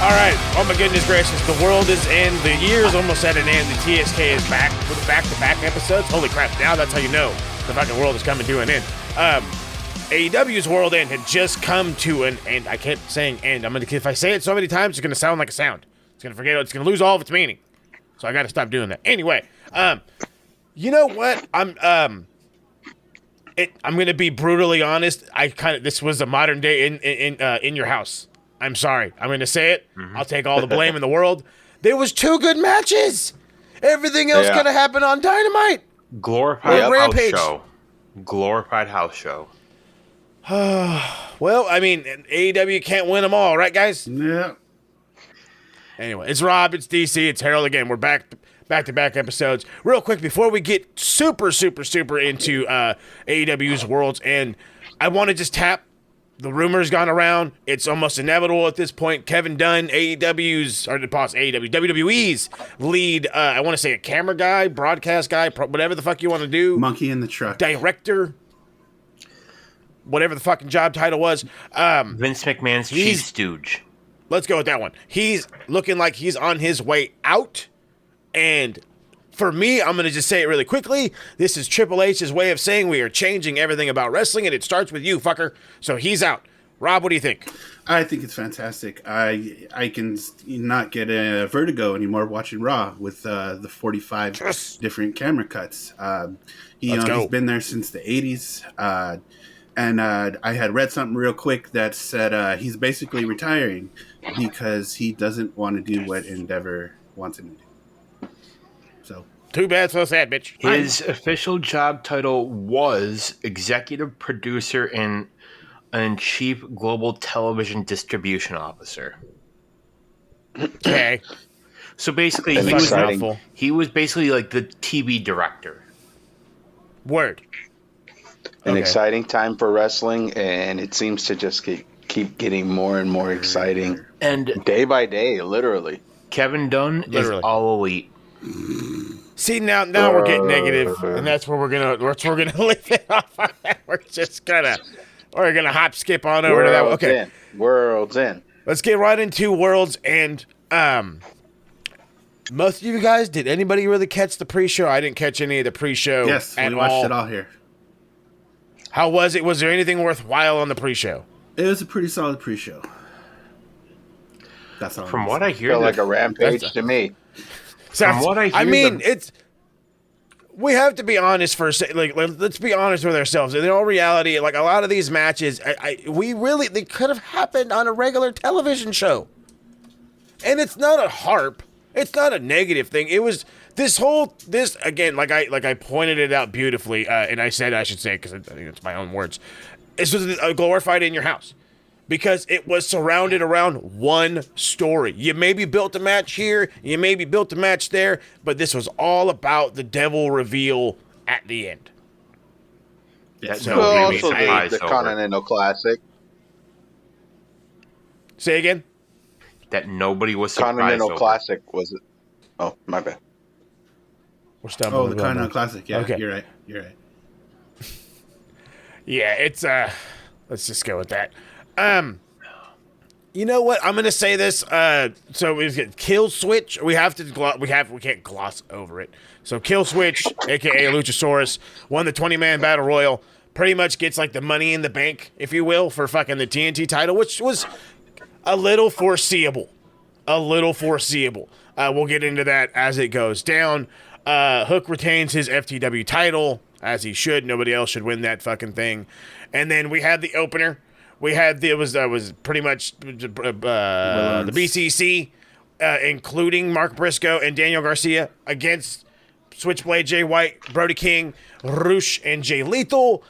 All right. Oh my goodness gracious. The world is in. The year's almost at an end. The TSK is back with back-to-back episodes. Holy crap. Now that's how you know the fucking world is coming to an end. AEW's World End had just come to an end. I kept saying end. If I say it so many times, it's gonna sound like a sound. It's gonna lose all of its meaning. So I gotta stop doing that. Anyway, you know what? I'm gonna be brutally honest. This was a modern day in your house. I'm sorry. I'm going to say it. Mm-hmm. I'll take all the blame in the world. There was 2 good matches. Everything else could have happened on Dynamite. Glorified Rampage. House show. Glorified house show. Well, I mean, AEW can't win them all, right, guys? Yeah. Anyway, it's Rob, it's DC, it's Harold again. We're back-to-back episodes. Real quick, before we get super into AEW's World's End, I want to just tap. The rumor's gone around. It's almost inevitable at this point. Kevin Dunn, WWE's lead, I want to say a camera guy, broadcast guy, whatever the fuck you want to do. Monkey in the truck. Director. Whatever the fucking job title was. Vince McMahon's chief stooge. Let's go with that one. He's looking like he's on his way out. And for me, I'm going to just say it really quickly. This is Triple H's way of saying we are changing everything about wrestling, and it starts with you, fucker. So he's out. Rob, what do you think? I think it's fantastic. I can not get a vertigo anymore watching Raw with the 45 different camera cuts. He's been there since the 80s. And I had read something real quick that said he's basically retiring because he doesn't want to do what Endeavor wants him to do. So too bad, so sad, bitch. His official job title was executive producer and chief global television distribution officer. Okay. So basically, he was basically like the TV director. Word. An exciting time for wrestling, and it seems to just keep getting more and more exciting. And day by day, literally. Kevin Dunn is all elite. See, now we're getting negative, and that's where we're gonna leave it off. We're gonna hop skip on over to that one. Okay, World's End. Let's get right into World's End. Most of you guys, did anybody really catch the pre-show? I didn't catch any of the pre-show. Yes, we watched it all here. How was it? Was there anything worthwhile on the pre-show? It was a pretty solid pre-show. That's all. From what I hear, felt like a rampage to me. From what I hear, we have to be honest for a second. Like, let's be honest with ourselves. In all reality, like a lot of these matches, they could have happened on a regular television show. And it's not a harp. It's not a negative thing. It was this again, like I pointed it out beautifully, and I said I should say because I think it's my own words. This was a glorified in your house. Because it was surrounded around one story. You maybe built a match here, you maybe built a match there, but this was all about the devil reveal at the end. Also the Continental Classic. Say again? That nobody was surprised Continental over. Classic was it? Oh, my bad. We're stumbling. Oh, the Continental Classic. Yeah, okay. You're right. Yeah, it's let's just go with that. You know what? I'm gonna say this. So we get Kill Switch. We can't gloss over it. So Kill Switch, aka Luchasaurus, won the 20-man battle royal. Pretty much gets like the Money in the Bank, if you will, for fucking the TNT title, which was a little foreseeable. We'll get into that as it goes down. Hook retains his FTW title as he should. Nobody else should win that fucking thing. And then we had the opener. We had it was pretty much the BCC, including Mark Briscoe and Daniel Garcia against Switchblade Jay White, Brody King, Roosh, and Jay Lethal.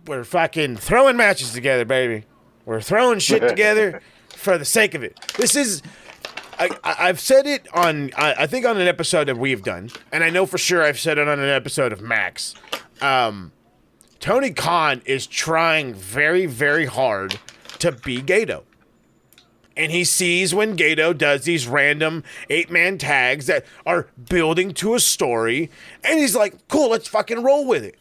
We're fucking throwing matches together, baby. We're throwing shit together for the sake of it. This is, I've said it on, I think on an episode that we've done, and I know for sure I've said it on an episode of Max. Tony Khan is trying very, very hard to be Gato. And he sees when Gato does these random 8-man tags that are building to a story. And he's like, cool, let's fucking roll with it.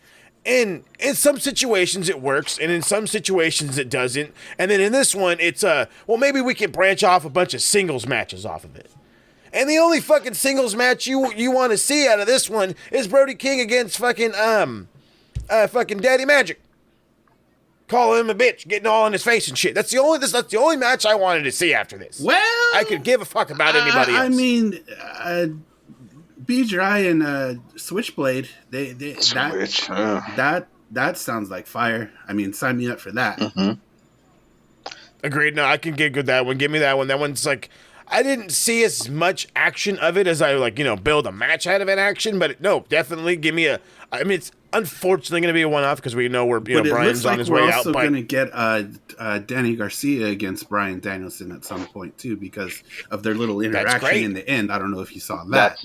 in some situations it works, and in some situations it doesn't. And then in this one, it's well, maybe we can branch off a bunch of singles matches off of it. And the only fucking singles match you want to see out of this one is Brody King against fucking fucking Daddy Magic. Calling him a bitch, getting all in his face and shit. That's the only match I wanted to see after this. Well, I could give a fuck about anybody else. I mean, B-Dry and Switchblade, that sounds like fire. I mean, sign me up for that. Mm-hmm. Agreed. No, I can get good that one. Give me that one. That one's like, I didn't see as much action of it as I build a match out of it action, but no, definitely give me I mean, it's unfortunately going to be a one-off because we know Brian's on his way out. We're also going to get Danny Garcia against Bryan Danielson at some point too, because of their little interaction in the end. I don't know if you saw that.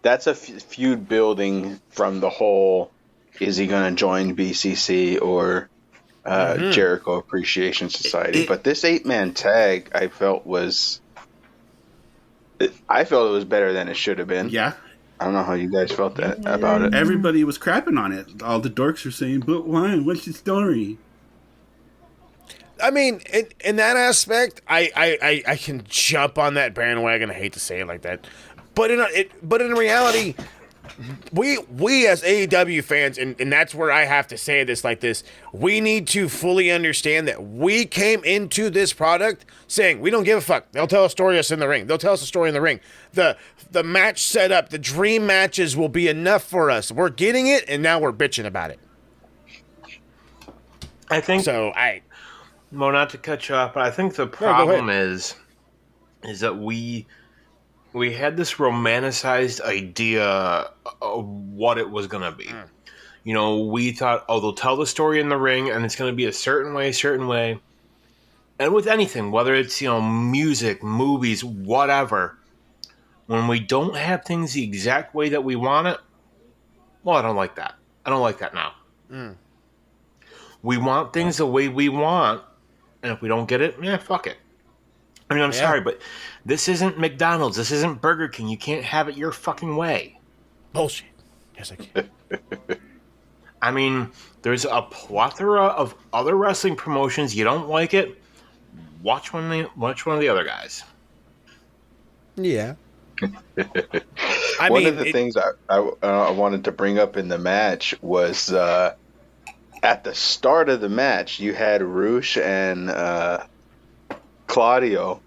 That's a feud building from the whole. Is he going to join BCC or Jericho Appreciation Society? But this 8-man tag, I felt it was better than it should have been. Yeah. I don't know how you guys felt about it. Everybody was crapping on it. All the dorks were saying, but why? What's the story? I mean, in that aspect, I can jump on that bandwagon. I hate to say it like that. But in reality, we as AEW fans, and that's where I have to say this like this, we need to fully understand that we came into this product saying we don't give a fuck. They'll tell a story us in the ring. They'll tell us a story in the ring. The match setup, the dream matches will be enough for us. We're getting it, and now we're bitching about it. I think so. Well, not to cut you off, but I think the problem is that we had this romanticized idea of what it was going to be. We thought, they'll tell the story in the ring, and it's going to be a certain way. And with anything, whether it's, music, movies, whatever, when we don't have things the exact way that we want it, well, I don't like that. I don't like that now. We want things the way we want, and if we don't get it, fuck it. I mean, I'm sorry, but this isn't McDonald's. This isn't Burger King. You can't have it your fucking way. Bullshit. Yes, I can. I mean, there's a plethora of other wrestling promotions. You don't like it, watch one of the other guys. Yeah. One of the things I wanted to bring up in the match was at the start of the match, you had Rush and Claudio.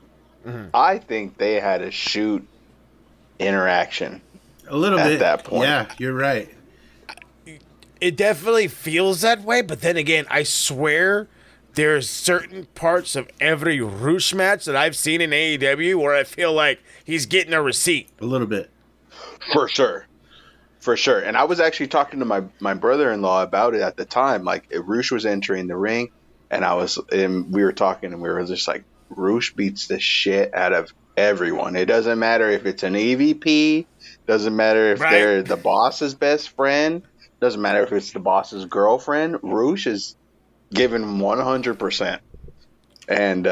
Mm-hmm. I think they had a shoot interaction a little at bit that point. Yeah, you're right. It definitely feels that way, but then again, I swear there's certain parts of every Rush match that I've seen in AEW where I feel like he's getting a receipt. A little bit. For sure. And I was actually talking to my brother-in-law about it at the time. Like, Rush was entering the ring, and we were talking, and we were just like, Rush beats the shit out of everyone. It doesn't matter if it's an EVP, doesn't matter if they're the boss's best friend, doesn't matter if it's the boss's girlfriend. Rush is giving 100%. And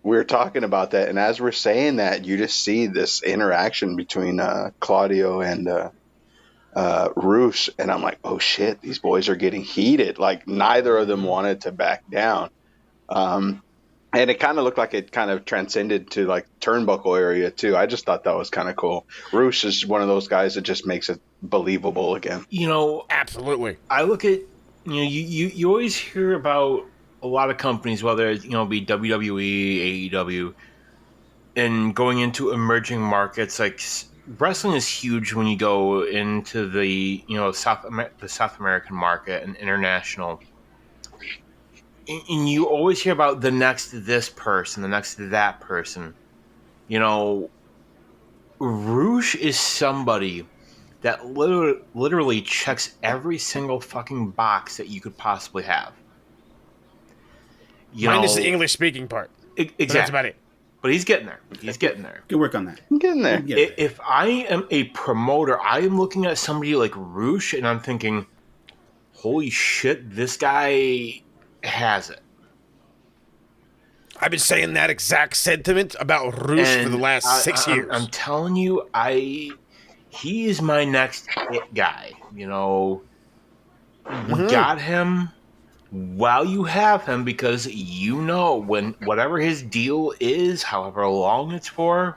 we were talking about that, and as we're saying that, you just see this interaction between Claudio and Rush, and I'm like, oh shit, these boys are getting heated. Like, neither of them wanted to back down. And it kind of looked like it kind of transcended to like turnbuckle area too. I just thought that was kind of cool. Rush is one of those guys that just makes it believable again. Absolutely. I look at, you always hear about a lot of companies, whether it be WWE, AEW, and going into emerging markets. Like, wrestling is huge when you go into the South American market and international. And you always hear about the next this person, the next that person. Rush is somebody that literally checks every single fucking box that you could possibly have. Minus the English speaking part. Exactly. But that's about it. But he's getting there. Good work on that. I'm getting there. If I am a promoter, I am looking at somebody like Rush, and I'm thinking, holy shit, this guy has it. I've been saying that exact sentiment about Rush for the last 6 years. I'm telling you, he is my next hit guy. We got him while you have him, because when whatever his deal is, however long it's for,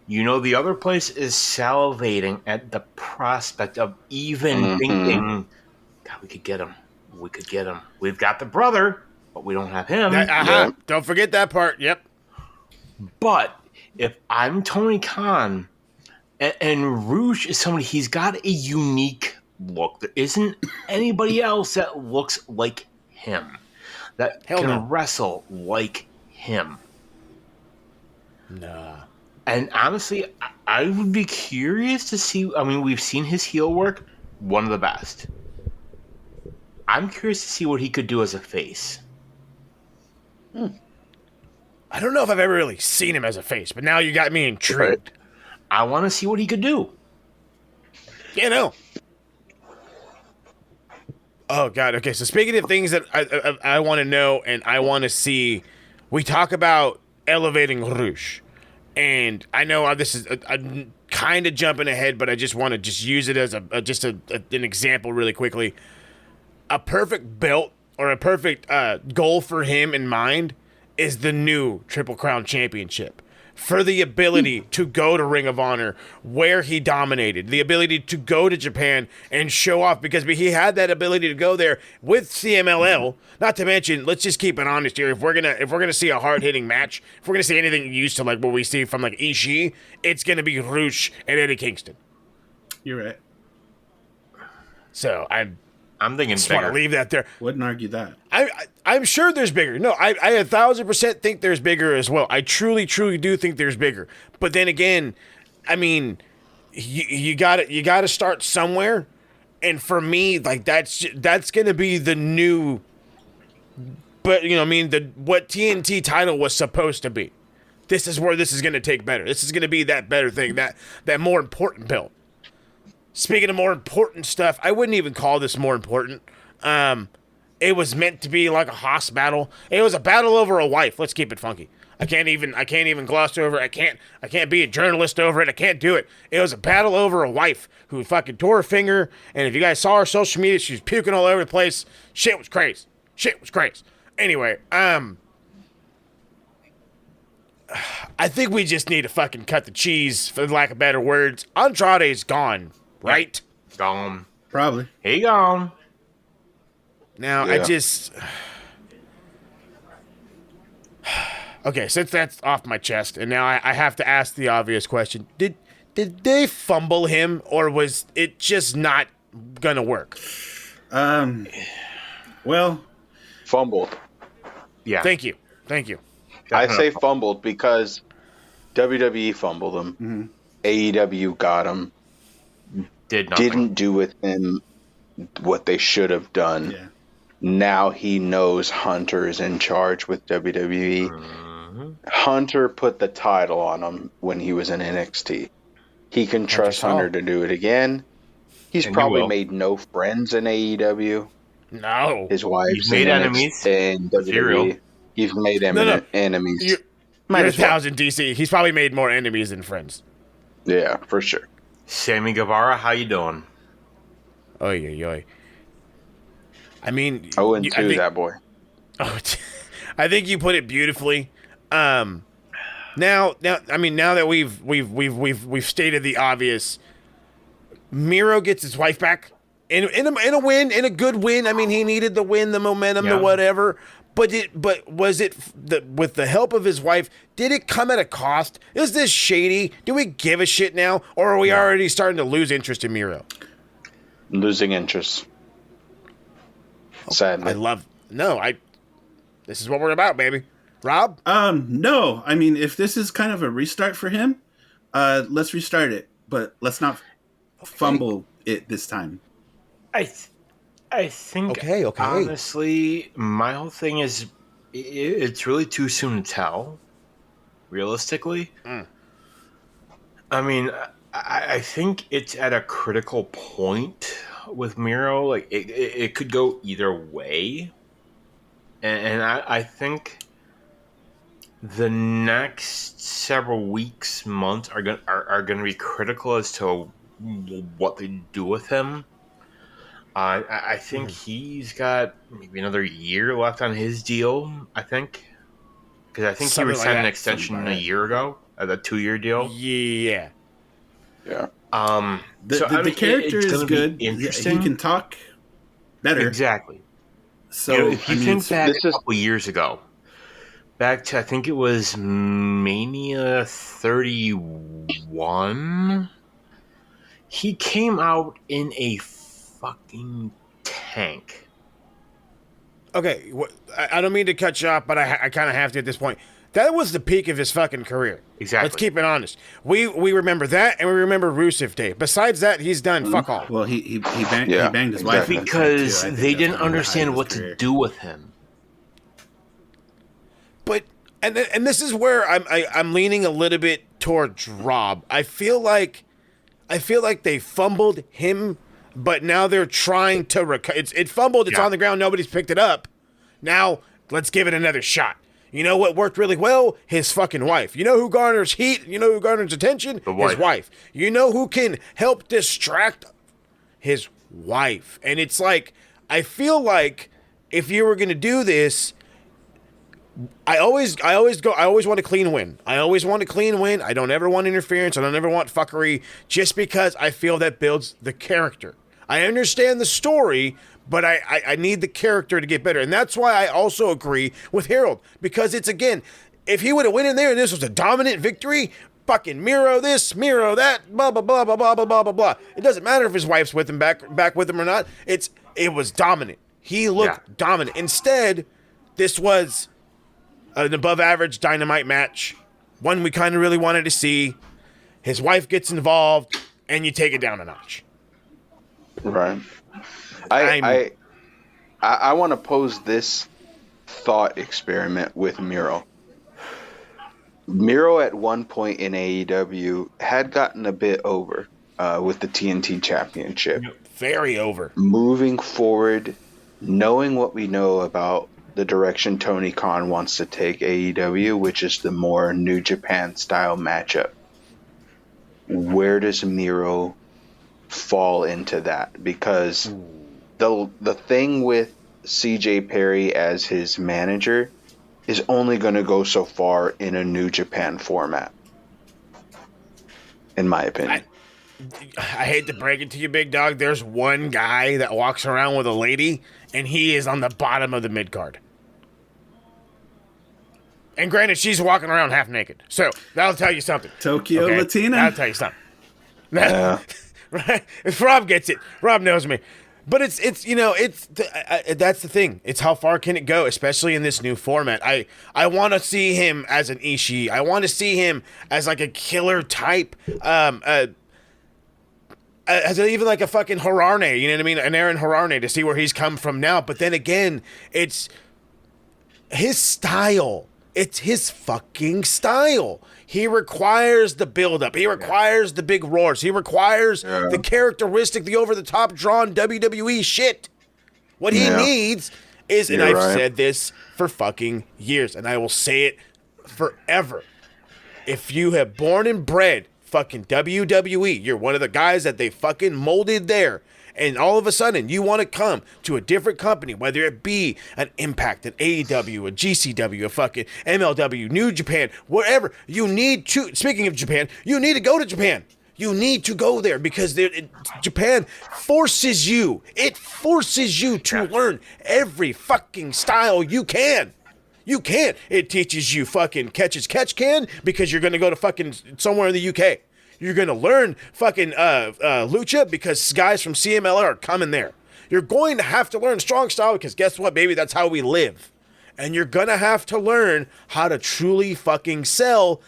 the other place is salivating at the prospect of even thinking, God, we could get him. We could get him. We've got the brother, but we don't have him. Yeah. Don't forget that part. Yep. But if I'm Tony Khan, and Rouge is somebody, he's got a unique look. There isn't anybody else that looks like him, that can wrestle like him. Nah. And honestly, I would be curious to see. I mean, we've seen his heel work, one of the best. I'm curious to see what he could do as a face. I don't know if I've ever really seen him as a face, but now you got me intrigued. Right. I want to see what he could do. Oh, God. Okay, so speaking of things that I want to know and I want to see, we talk about elevating Rouge. And I know this is I'm kind of jumping ahead, but I just want to use it as an example really quickly. A perfect belt or a perfect goal for him in mind is the new Triple Crown Championship. For the ability to go to Ring of Honor where he dominated, the ability to go to Japan and show off, because he had that ability to go there with CMLL. Not to mention, let's just keep it honest here. If we're gonna see a hard hitting match, if we're gonna see anything used to like what we see from like Ishii, it's gonna be Rouge and Eddie Kingston. You're right. So I'm thinking just bigger. want to leave that there. Wouldn't argue that. I'm sure there's bigger. No, I 1,000% think there's bigger as well. I truly do think there's bigger. But then again, I mean, you got to start somewhere. And for me, like that's gonna be the new. But what TNT title was supposed to be. This is where this is gonna take better. This is gonna be that better thing, that more important belt. Speaking of more important stuff, I wouldn't even call this more important. It was meant to be like a hoss battle. It was a battle over a wife. Let's keep it funky. I can't even gloss over it. I can't be a journalist over it. I can't do it. It was a battle over a wife who fucking tore her finger. And if you guys saw her social media, she was puking all over the place. Shit was crazy. Anyway, I think we just need to fucking cut the cheese, for lack of better words. Andrade's gone. Right? Gone. Probably. He gone. Now, yeah. Okay, since that's off my chest, and now I have to ask the obvious question. Did they fumble him, or was it just not gonna work? Well... Fumbled. Yeah. Thank you. I say fumbled because WWE fumbled him. Mm-hmm. AEW got him. Didn't do with him what they should have done. Yeah. Now he knows Hunter is in charge with WWE. Mm-hmm. Hunter put the title on him when he was in NXT. He can trust Hunter to do it again. He's probably made no friends in AEW. No. His wife's made enemies in WWE. He's made enemies. You're 1,000 DC. He's probably made more enemies than friends. Yeah, for sure. Sammy Guevara, how you doing? Oy. I mean, 0-2, that boy. Oh, I think you put it beautifully. Now that we've stated the obvious, Miro gets his wife back in a win, in a good win. I mean, he needed the win, the momentum, the whatever. But was it with the help of his wife? Did it come at a cost? Is this shady? Do we give a shit now, or are we already starting to lose interest in Miro? Losing interest. Sadly. This is what we're about, baby. Rob? No. I mean, if this is kind of a restart for him, let's restart it. But let's not fumble it this time. I think, okay. Honestly, my whole thing is it's really too soon to tell, realistically. I mean, I think it's at a critical point with Miro. Like, it could go either way. And I think the next several weeks, months are going to be critical as to what they do with him. I think he's got maybe another year left on his deal. I think because I think he Something was like signed an that. extension a year ago, a 2-year deal. Yeah. Yeah. The character it's is gonna be good. interesting. He can talk better. Exactly. So if you think back this a is couple years ago, back to I think it was Mania 31. He came out in a fucking tank. Okay, I don't mean to cut you off, but I kind of have to at this point. That was the peak of his fucking career. Exactly. Let's keep it honest. We remember that, and we remember Rusev Day. Besides that, he's done fuck all. Well, he banged his exactly. wife because too. they didn't understand what to do with him. But and this is where I'm leaning a little bit towards Rob. I feel like they fumbled him, but now they're trying to it fumbled. It's on the ground. Nobody's picked it up. Now let's give it another shot. You know what worked really well? His fucking wife. You know who garners heat? You know who garners attention? His wife. You know who can help distract? His wife. And it's like, I feel like if you were going to do this, I always want a clean win. I always want a clean win. I don't ever want interference. I don't ever want fuckery, just because I feel that builds the character. I understand the story, but I need the character to get better. And that's why I also agree with Harold, because it's, again, if he would have went in there and this was a dominant victory, fucking Miro this, Miro that, blah, blah, blah, blah, blah, blah, blah, blah, blah. It doesn't matter if his wife's with him, back with him or not. It was dominant. He looked dominant. Instead, this was an above-average Dynamite match, one we kind of really wanted to see. His wife gets involved, and you take it down a notch. Right. I want to pose this thought experiment with Miro. Miro at one point in AEW had gotten a bit over with the TNT Championship. Very over. Moving forward, knowing what we know about the direction Tony Khan wants to take AEW, which is the more New Japan style matchup, where does Miro fall into that? Because the thing with CJ Perry as his manager is only going to go so far in a New Japan format, in my opinion. I hate to break it to you, big dog. There's one guy that walks around with a lady, and he is on the bottom of the mid card. And granted, she's walking around half naked, so that'll tell you something. Tokyo Latina. That'll tell you something. Right? If Rob gets it, Rob knows me. But it's that's the thing. It's how far can it go, especially in this new format. I want to see him as an Ishii. I want to see him as like a killer type. As even like a fucking Hararne, you know what I mean? An Aaron Hararne, to see where he's come from now. But then again, it's his style. It's his fucking style. He requires the build-up. He requires the big roars. He requires the characteristic, the over-the-top drawn WWE shit. What he needs is, and I've said this for fucking years, and I will say it forever. If you have born and bred fucking WWE, you're one of the guys that they fucking molded there, and all of a sudden you want to come to a different company, whether it be an Impact, an AEW, a GCW, a fucking MLW, New Japan, wherever, you need to, speaking of Japan, you need to go to Japan. You need to go there because Japan forces you. It forces you to learn every fucking style you can. You can. It teaches you fucking catch can because you're going to go to fucking somewhere in the UK. You're going to learn fucking lucha because guys from CMLL are coming there. You're going to have to learn strong style because guess what, baby? That's how we live. And you're going to have to learn how to truly fucking sell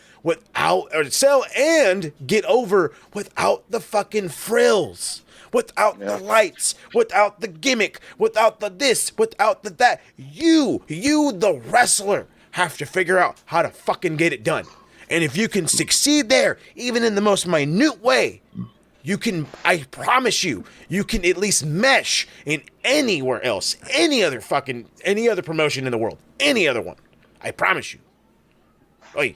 and get over without the fucking frills, without the lights, without the gimmick, without the this, without the that. You, the wrestler, have to figure out how to fucking get it done. And if you can succeed there, even in the most minute way, you can, I promise you, you can at least mesh in anywhere else, any other promotion in the world, any other one. I promise you. Oy.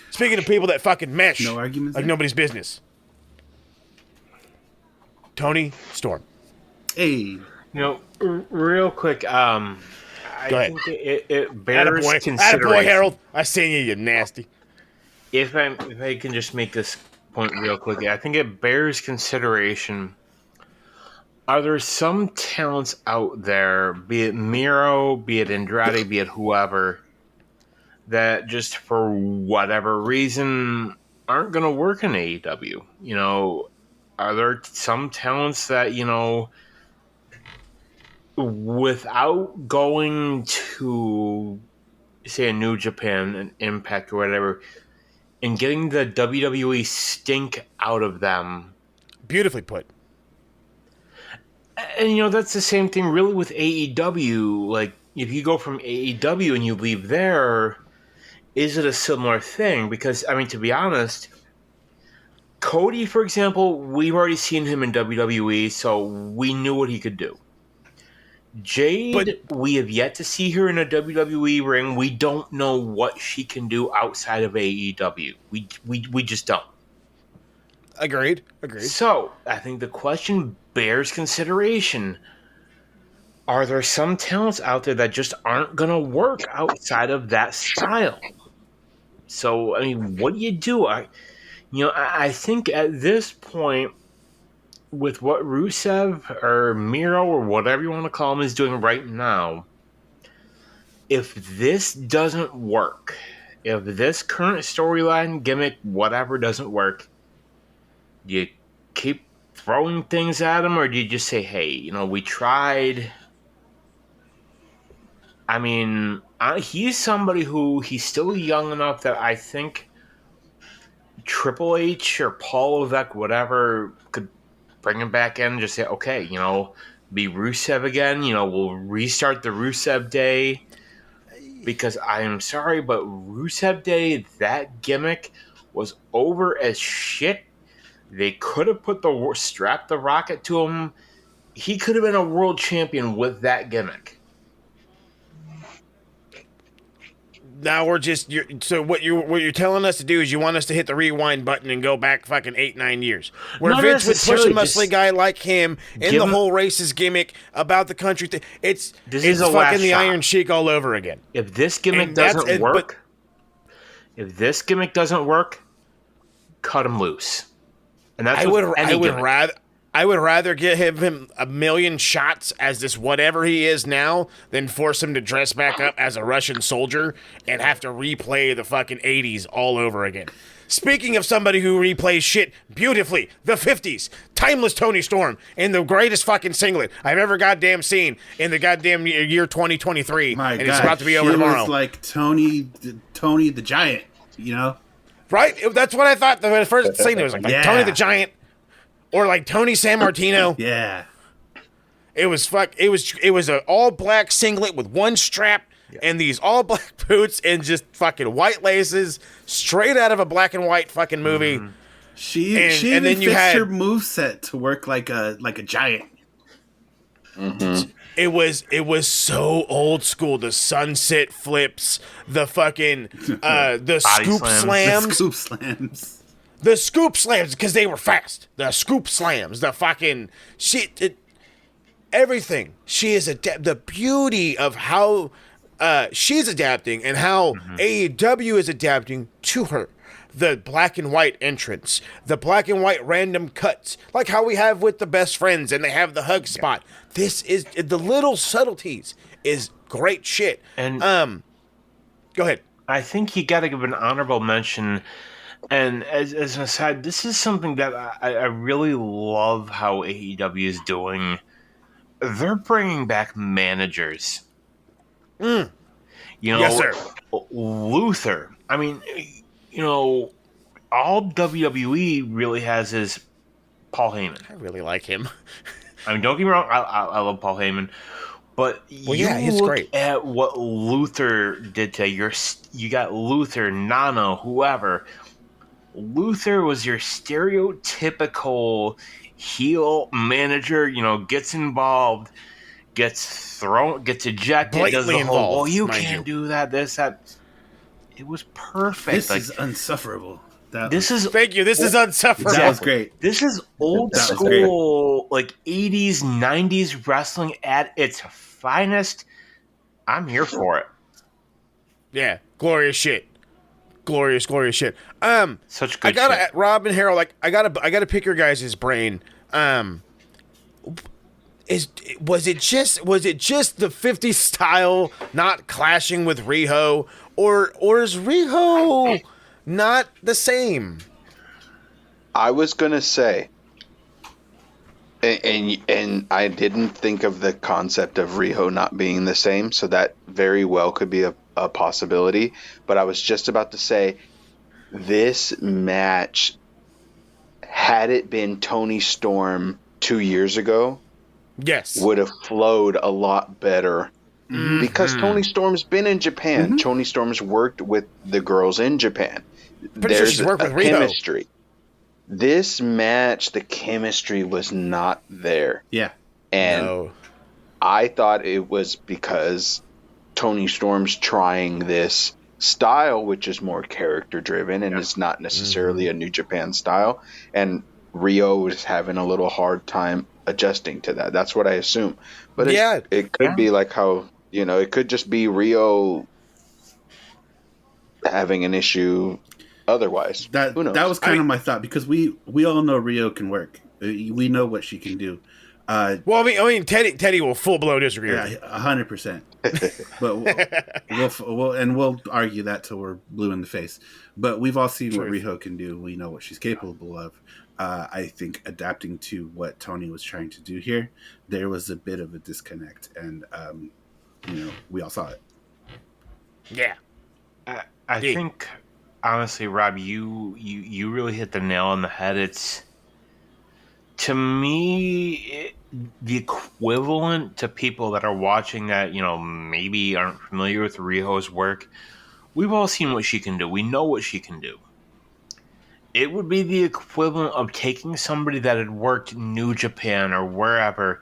Speaking of people that fucking mesh, no arguments like there? Nobody's business. Tony Storm. Hey. Real quick, I Go ahead. think it bears Attaboy, consideration. Harold. I seen you, you nasty. If I can just make this point real quick, I think it bears consideration. Are there some talents out there, be it Miro, be it Andrade, be it whoever, that just for whatever reason aren't going to work in AEW? Are there some talents that, without going to, say, a New Japan, an Impact, or whatever, and getting the WWE stink out of them? Beautifully put. And, that's the same thing really with AEW. Like, if you go from AEW and you leave there, is it a similar thing? Because, to be honest, Cody, for example, we've already seen him in WWE, so we knew what he could do. Jade, we have yet to see her in a WWE ring. We don't know what she can do outside of AEW. We just don't. Agreed. So, I think the question bears consideration. Are there some talents out there that just aren't going to work outside of that style? So, what do you do? I think at this point, with what Rusev or Miro or whatever you want to call him is doing right now, if this doesn't work, if this current storyline, gimmick, whatever doesn't work, do you keep throwing things at him, or do you just say, hey, we tried? He's somebody who, he's still young enough that I think Triple H or Paul Levesque, whatever, could bring him back in and just say, okay, be Rusev again. We'll restart the Rusev Day. Because I am sorry, but Rusev Day, that gimmick was over as shit. They could have strapped the rocket to him. He could have been a world champion with that gimmick. Now we're just so what you're telling us to do is you want us to hit the rewind button and go back fucking 8-9 years, where Vince would push a muscly guy like him in the whole racist gimmick about the country thing. It's fucking the Iron Sheik all over again. If this gimmick doesn't work, cut him loose. And that's I would rather give him a million shots as this whatever he is now than force him to dress back up as a Russian soldier and have to replay the fucking 80s all over again. Speaking of somebody who replays shit beautifully, the 50s, timeless Tony Storm in the greatest fucking singlet I've ever goddamn seen in the goddamn year 2023. My and God, it's about to be over tomorrow. Was like Tony the Giant, Right? That's what I thought the first scene. It was like Tony the Giant. Or like Tony Sammartino. Yeah. It was an all black singlet with one strap and these all black boots and just fucking white laces straight out of a black and white fucking movie. Mm-hmm. She even fixed her moveset to work like a giant. Mm-hmm. It was so old school. The sunset flips, the fucking the scoop slams. The scoop slams. The scoop slams, because they were fast. The scoop slams, the fucking shit, everything. She is the beauty of how she's adapting and how AEW is adapting to her. The black and white entrance, the black and white random cuts, like how we have with the best friends, and they have the hug spot. This is the little subtleties is great shit. And go ahead. I think you got to give an honorable mention. And as an aside, this is something that I really love how AEW is doing. They're bringing back managers. Yes, sir. Luther. All WWE really has is Paul Heyman. I really like him. Don't get me wrong. I love Paul Heyman. But he's look great. At what Luther did to you got Luther, Nano, whoever. Luther was your stereotypical heel manager, gets involved, gets ejected, blatantly does the involved, whole, you can't do that, this, that. It was perfect. This is insufferable. This is thank you. This is unsufferable. That was great. This is old school, like 80s, 90s wrestling at its finest. I'm here for it. Yeah, glorious shit. Glorious shit. Such good shit. Shit. Rob and Harold, like I gotta pick your guys' brain. Was it just the 50s style not clashing with Riho, or is Riho not the same? I was gonna say, and I didn't think of the concept of Riho not being the same, so that very well could be a possibility. But I was just about to say, this match, had it been Toni Storm 2 years ago, yes, would have flowed a lot better. Mm-hmm. Because Toni Storm's been in Japan. Mm-hmm. Toni Storm's worked with the girls in Japan. There's she's worked with Riho. Chemistry. This match, the chemistry was not there. Yeah. And I thought it was because Toni Storm's trying this style, which is more character driven and is not necessarily a New Japan style. And Riho was having a little hard time adjusting to that. That's what I assume. But it could be like how, it could just be Riho having an issue otherwise. That was kind of my thought, because we all know Riho can work. We know what she can do. I mean, Teddy will full blown disagree. Yeah, 100%. But we'll argue that till we're blue in the face. But we've all seen what Riho can do. We know what she's capable of. I think adapting to what Toni was trying to do here, there was a bit of a disconnect, and we all saw it. Yeah, I think honestly, Rob, you really hit the nail on the head. It's, to me, the equivalent to people that are watching that, maybe aren't familiar with Riho's work. We've all seen what she can do. We know what she can do. It would be the equivalent of taking somebody that had worked New Japan or wherever,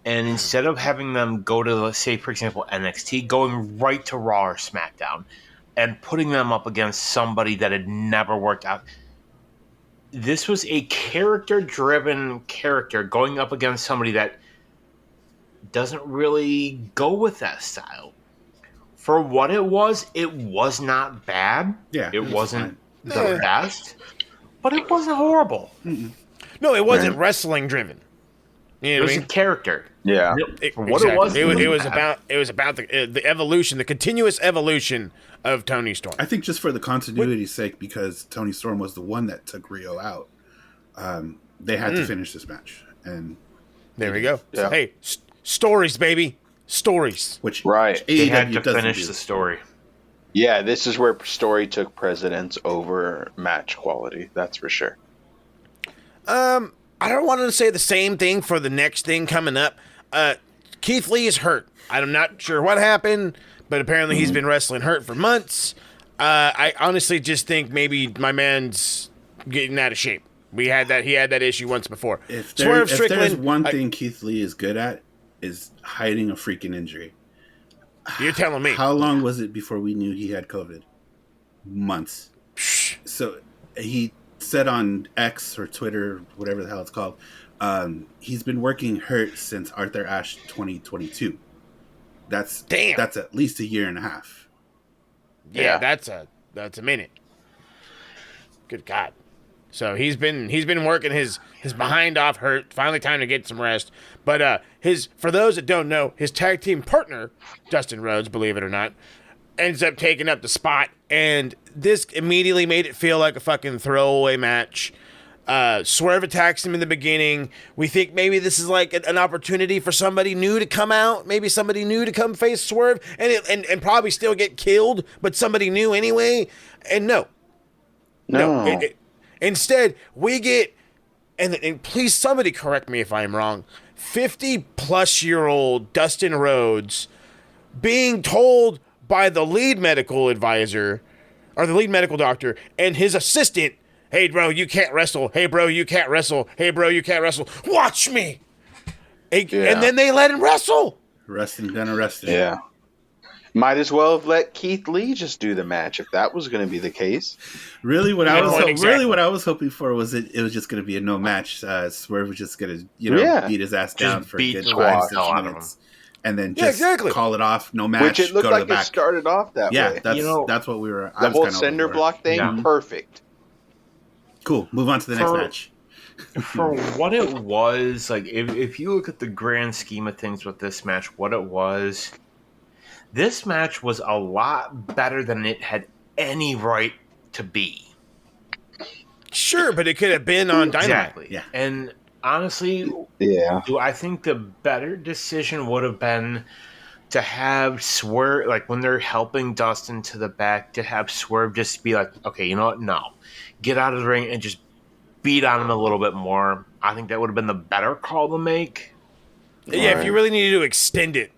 and instead of having them go to, let's say, for example, NXT, going right to Raw or SmackDown and putting them up against somebody that had never worked out. This was a character-driven character going up against somebody that doesn't really go with that style. For what it was not bad. Yeah, it wasn't the best, but it wasn't horrible. Mm-mm. No, it wasn't wrestling driven. It was a character. Yeah, for what it was. It was about the evolution, the continuous evolution of Toni Storm. I think just for the continuity's sake, because Toni Storm was the one that took Riho out, they had to finish this match, and there we go. Yeah. Hey, stories, baby, stories. Which they had to finish the story. Yeah, this is where story took precedence over match quality. That's for sure. I don't want to say the same thing for the next thing coming up. Keith Lee is hurt. I'm not sure what happened, but apparently he's been wrestling hurt for months. I honestly just think maybe my man's getting out of shape. He had that issue once before. If there's one thing Keith Lee is good at, is hiding a freaking injury. You're telling me. How long was it before we knew he had COVID? Months. So he said on X or Twitter, whatever the hell it's called, he's been working hurt since Arthur Ashe 2022. That's at least a year and a half. Yeah. That's a minute. Good God. So he's been working his behind off hurt. Finally time to get some rest. But for those that don't know, his tag team partner, Dustin Rhodes, believe it or not, ends up taking up the spot, and this immediately made it feel like a fucking throwaway match. Swerve attacks him in the beginning. We think maybe this is like an opportunity for somebody new to come out, maybe somebody new to come face Swerve, and probably still get killed, but somebody new anyway. And no. Instead, we get, and please somebody correct me if I'm wrong, 50-plus-year-old Dustin Rhodes being told by the lead medical advisor, or the lead medical doctor, and his assistant, hey, bro, you can't wrestle. Hey, bro, you can't wrestle. Hey, bro, you can't wrestle. Watch me. And then they let him wrestle. Arresting, then arresting. Yeah. Might as well have let Keith Lee just do the match if that was going to be the case. Really, what I was hoping for was it was just going to be a no match. Swerve was just going to beat his ass down for a good 5-6 minutes, and then just call it off. No match. Which it looked like it started off that way. Yeah, that's what we were. The whole cinder block thing, perfect. Cool. Move on to the next match. For what it was, like if you look at the grand scheme of things with this match, what it was. This match was a lot better than it had any right to be. Sure, but it could have been on Dynamite. Exactly. Yeah. And honestly, I think the better decision would have been to have Swerve, like when they're helping Dustin to the back, to have Swerve just be like, okay, you know what? No. Get out of the ring and just beat on him a little bit more. I think that would have been the better call to make. Yeah, if you really needed to extend it.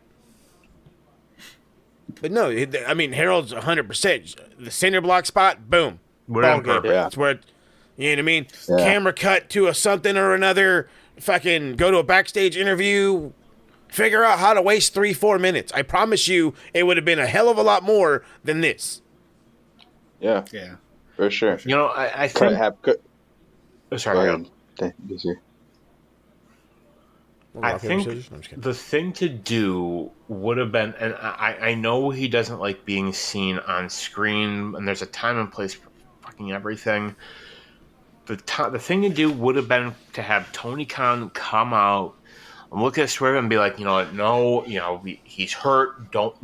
But no, I mean, Harold's 100%. The cinder block spot, boom. Ball game. That's where, you know what I mean? Yeah. Camera cut to a something or another. Fucking go to a backstage interview. Figure out how to waste 3-4 minutes. I promise you, it would have been a hell of a lot more than this. Yeah. Yeah. For sure. You know, I think... sorry. I think the thing to do would have been, and I know he doesn't like being seen on screen, and there's a time and place for fucking everything. The thing to do would have been to have Tony Khan come out and look at Swerve and be like, you know what, no, you know, he's hurt, don't.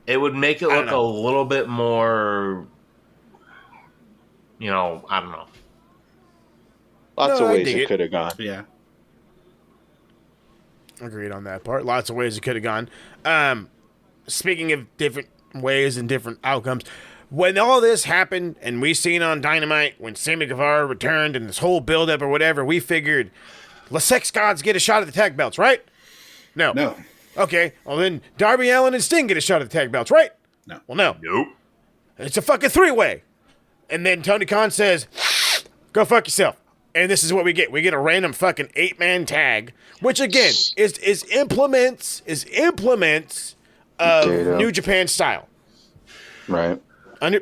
It would make it look a little bit more, you know, I don't know. Lots of ways it could have gone. Yeah. Agreed on that part. Lots of ways it could have gone. Speaking of different ways and different outcomes, when all this happened and we seen on Dynamite, when Sammy Guevara returned and this whole build-up or whatever, we figured, the Sex Gods get a shot at the tag belts, right? No. Okay, well then Darby Allin and Sting get a shot at the tag belts, right? No. Well, no. Nope. It's a fucking 3-way. And then Tony Khan says, go fuck yourself. And this is what we get. We get a random fucking 8-man tag, which again is implements of New Japan style. Right.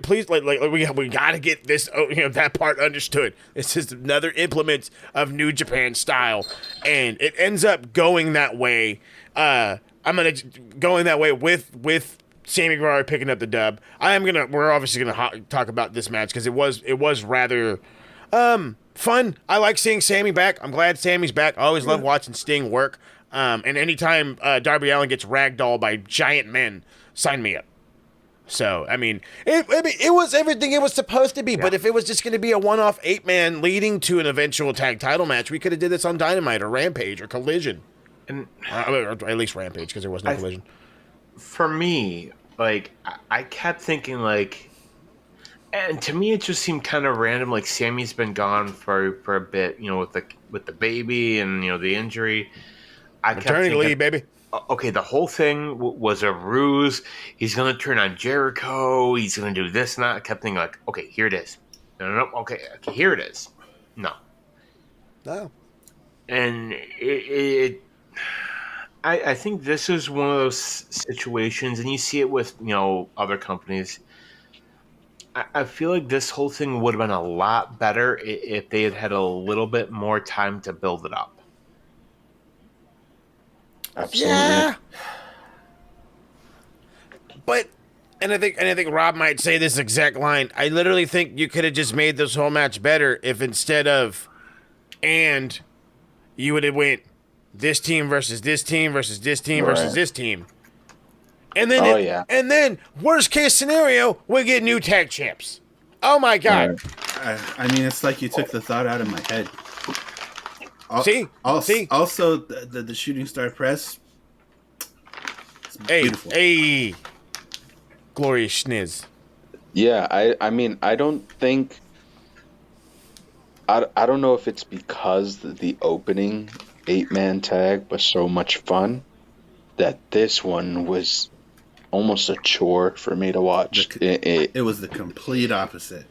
Please, like we gotta get this, that part understood. This is another implement of New Japan style, and it ends up going that way. Going that way with Sammy Guevara picking up the dub. We're obviously gonna talk about this match because it was rather fun. I like seeing Sammy back. I'm glad Sammy's back. I always love watching Sting work. And anytime Darby Allin gets ragdolled by giant men, sign me up. So, I mean, it was everything it was supposed to be. Yeah. But if it was just going to be a one-off 8-man leading to an eventual tag title match, we could have did this on Dynamite or Rampage or Collision. Or at least Rampage, because there was no Collision. For me, like, I kept thinking, like... And to me, it just seemed kind of random. Like, Sammy's been gone for a bit, with the baby and, the injury. Maternity leave, baby. Okay, the whole thing was a ruse. He's going to turn on Jericho. He's going to do this and that. I kept thinking, like, okay, here it is. No, okay, here it is. No. And I think this is one of those situations, and you see it with, other companies. I feel like this whole thing would have been a lot better if they had had a little bit more time to build it up. Absolutely. Yeah. But I think Rob might say this exact line. I literally think you could have just made this whole match better if instead of you would have went this team versus this team versus this team versus this team. And then and then worst case scenario, we get new tag champs. Oh my god. I mean, it's like you took the thought out of my head. See? Also, the shooting star press. Beautiful. Hey, glorious schniz. Yeah, I mean, I don't think. I don't know if it's because the opening 8-man tag was so much fun that this one was almost a chore for me to watch. It was the complete opposite.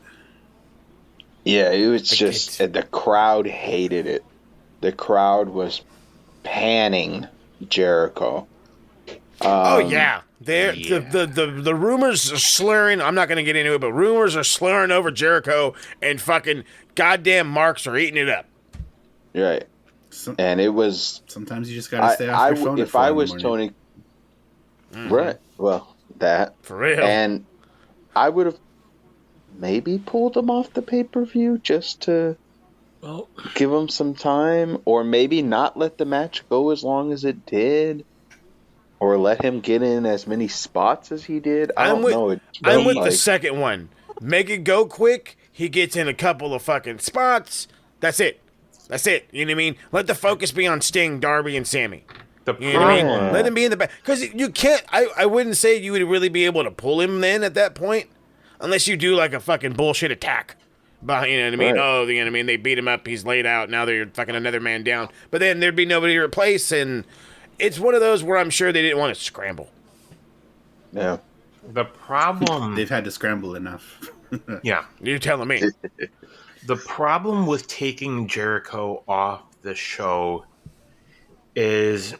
Yeah, it was just the crowd hated it. The crowd was panning Jericho. Oh yeah, the rumors are slurring. I'm not going to get into it, but rumors are slurring over Jericho, and fucking goddamn marks are eating it up. Right, and it was. Sometimes you just got to stay off your phone. If I was Tony, right? Well, that for real, and I would have maybe pulled him off the pay-per-view just to give him some time, or maybe not let the match go as long as it did. Or let him get in as many spots as he did. I don't know. I'm with the second one. Make it go quick. He gets in a couple of fucking spots. That's it. You know what I mean? Let the focus be on Sting, Darby, and Sammy. You know what I mean? Let him be in the back. Because you can't... I wouldn't say you would really be able to pull him then at that point. Unless you do like a fucking bullshit attack. But, you know what I mean? Right. Oh, you know what I mean? They beat him up. He's laid out. Now they're fucking another man down. But then there'd be nobody to replace, and... It's one of those where I'm sure they didn't want to scramble. Yeah. The problem... They've had to scramble enough. Yeah. You're telling me. The problem with taking Jericho off the show is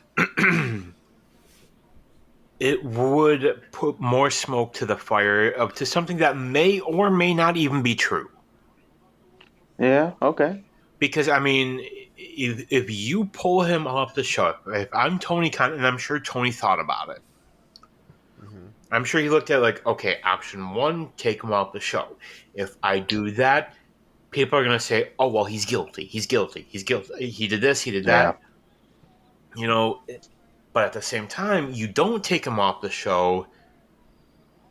it would put more smoke to the fire to something that may or may not even be true. Yeah, okay. Because, I mean... If you pull him off the show, if I'm Tony Khan, and I'm sure Tony thought about it, I'm sure he looked at like, okay, option one, take him off the show. If I do that, people are going to say, oh, well, he's guilty. He did this, he did that. Yeah. You know, but at the same time, you don't take him off the show.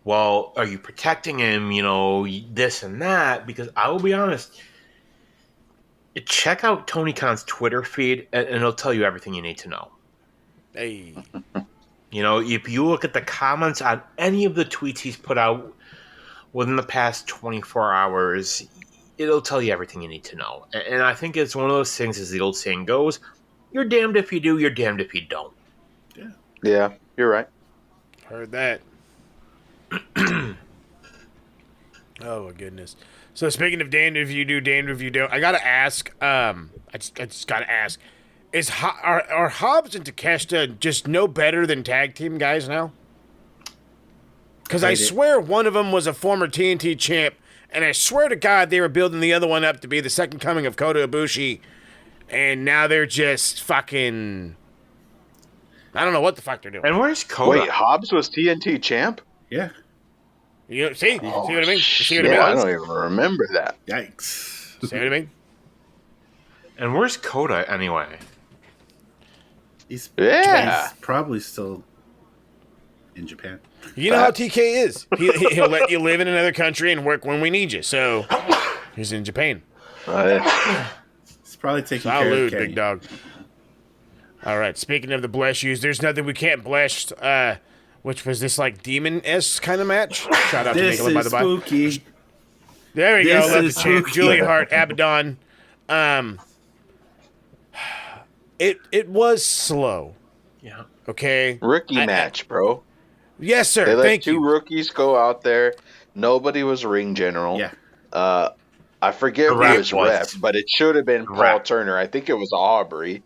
Well, are you protecting him, you know, this and that? Because I will be honest... Check out Tony Khan's Twitter feed, and it'll tell you everything you need to know. Hey. You know, if you look at the comments on any of the tweets he's put out within the past 24 hours, it'll tell you everything you need to know. And I think it's one of those things, as the old saying goes, you're damned if you do, you're damned if you don't. Yeah, you're right. Heard that. Oh, my goodness. So speaking of damned if you do, damned if you don't, I gotta ask. I just gotta ask: are Hobbs and Takeshita just no better than tag team guys now? Because I swear one of them was a former TNT champ, and I swear to God they were building the other one up to be the second coming of Kota Ibushi, and now they're just fucking. I don't know what the fuck they're doing. And where's Kota? Wait, Hobbs was TNT champ? Yeah. You see? Oh, see what I mean? Shit, I don't even remember that. Yikes. See what I mean? And where's Kota anyway? He's Yeah. probably still in Japan. You know how TK is. He'll let you live in another country and work when we need you. So he's in Japan. He's probably taking care of Kenny. Big dog. All right. Speaking of the bless yous, there's nothing we can't bless. Which was this like demon-esque kind of match? Shout out to Nicola, by the way. Spooky. There we go. Love the champ. Julia Hart, Abaddon. It was slow. Yeah. Okay. Rookie match, bro. Yes, sir. They let Thank two you. rookies go out there. Nobody was ring general. Yeah. I forget who was ref, but it should have been Paul Turner. I think it was Aubrey.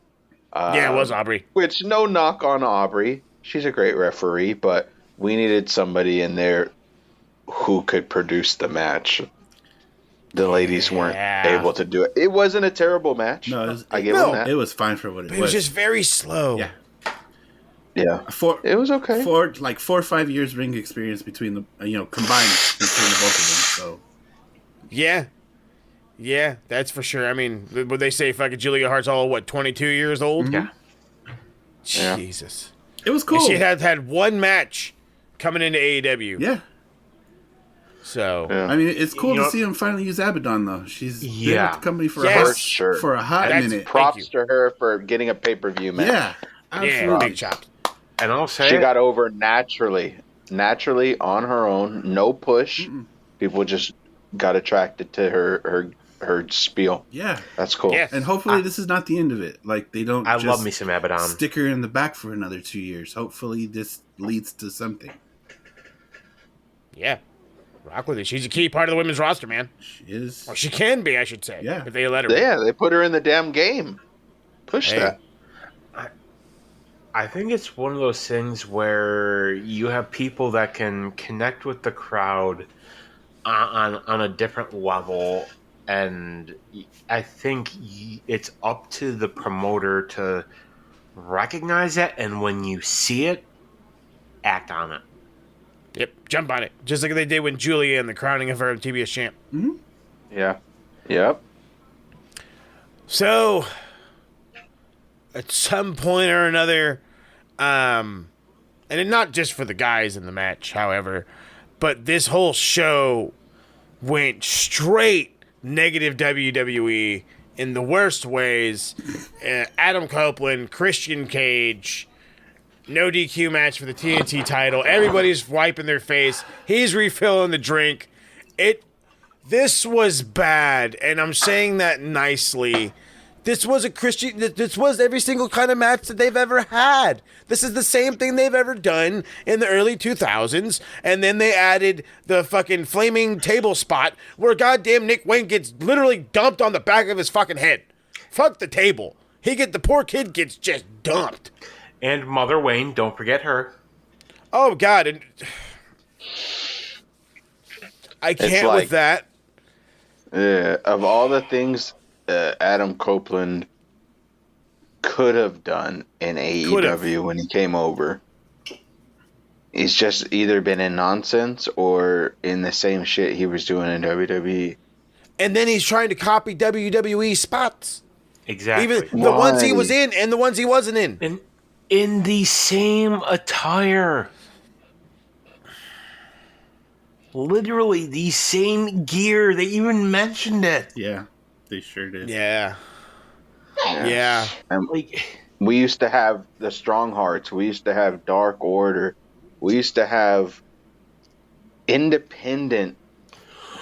Yeah, it was Aubrey. Which, no knock on Aubrey. She's a great referee, but we needed somebody in there who could produce the match. The ladies weren't able to do it. It wasn't a terrible match. No, I give them that. It was fine for what it was. It was just very slow. Yeah. Yeah. It was okay. 4 or 5 years ring experience between the combined between the both of them. So. Yeah, that's for sure. I mean, would they say fucking Julia Hart's all 22 years old? Mm-hmm. Yeah. Jesus. It was cool. And she had one match coming into AEW. Yeah. So I mean, it's cool to see him finally use Abaddon, though. She's been with the company for a hot minute. Props to her for getting a pay-per-view match. Yeah, absolutely. Big chops. And I'll say she got over naturally on her own, no push. People just got attracted to her spiel. Yeah, that's cool. Yes. And hopefully this is not the end of it. Like they don't. I love me some Abaddon. Stick her in the back for another 2 years. Hopefully this leads to something. Yeah. Rock with it. She's a key part of the women's roster, man. She is. Or she can be, I should say. Yeah. If they let her. Yeah, they put her in the damn game. Push that. I think it's one of those things where you have people that can connect with the crowd on a different level, and I think it's up to the promoter to recognize that, and when you see it, act on it. Yep, jump on it. Just like they did when Julia and the crowning of her TBS champ. Mm-hmm. Yeah. Yep. So, at some point or another, and not just for the guys in the match, however, but this whole show went straight negative WWE in the worst ways. Adam Copeland, Christian Cage, no DQ match for the TNT title. Everybody's wiping their face. He's refilling the drink. This was bad, and I'm saying that nicely. This was every single kind of match that they've ever had. This is the same thing they've ever done in the early 2000s, and then they added the fucking flaming table spot where goddamn Nick Wayne gets literally dumped on the back of his fucking head. Fuck the table. The poor kid gets just dumped. And Mother Wayne, don't forget her. Oh, God. And I can't with that. Of all the things Adam Copeland could have done in AEW when he came over, he's just either been in nonsense or in the same shit he was doing in WWE. And then he's trying to copy WWE spots. Exactly. Even the ones he was in and the ones he wasn't in. In the same attire. Literally the same gear. They even mentioned it. Yeah, they sure did. Yeah. We used to have the Strong Hearts. We used to have Dark Order. We used to have independent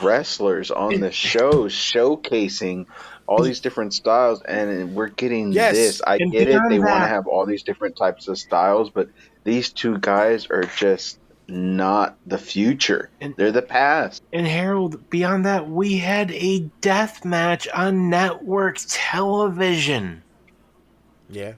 wrestlers on the shows showcasing all these different styles, and we're getting this. I get it. They want to have all these different types of styles, but these two guys are just not the future. They're the past. And Harold, beyond that, we had a death match on network television. Yeah.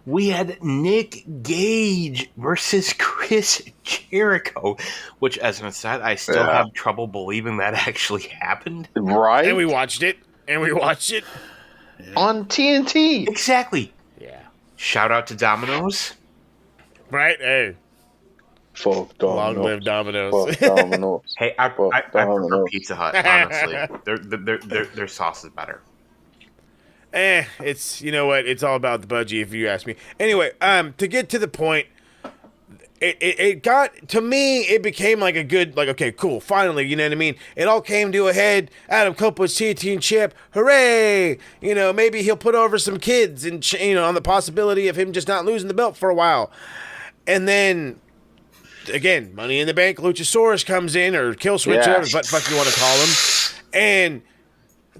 We had Nick Gage versus Chris Jericho, which, as an aside, I still have trouble believing that actually happened. Right? And we watched it. On TNT. Exactly. Yeah. Shout out to Domino's. Right? Hey. Fuck Domino's. Long live Domino's. Fuck Domino's. Hey, I prefer Pizza Hut, honestly. Their sauce is better. It's, you know what? It's all about the budgie, if you ask me. Anyway, to get to the point, it got, to me, it became like a good, like, okay, cool, finally, you know what I mean? It all came to a head. Adam Copeland's TNT champ, hooray! You know, maybe he'll put over some kids and, on the possibility of him just not losing the belt for a while. And then, again, Money in the Bank, Luchasaurus comes in, or Kill Switch, whatever the fuck you want to call him, and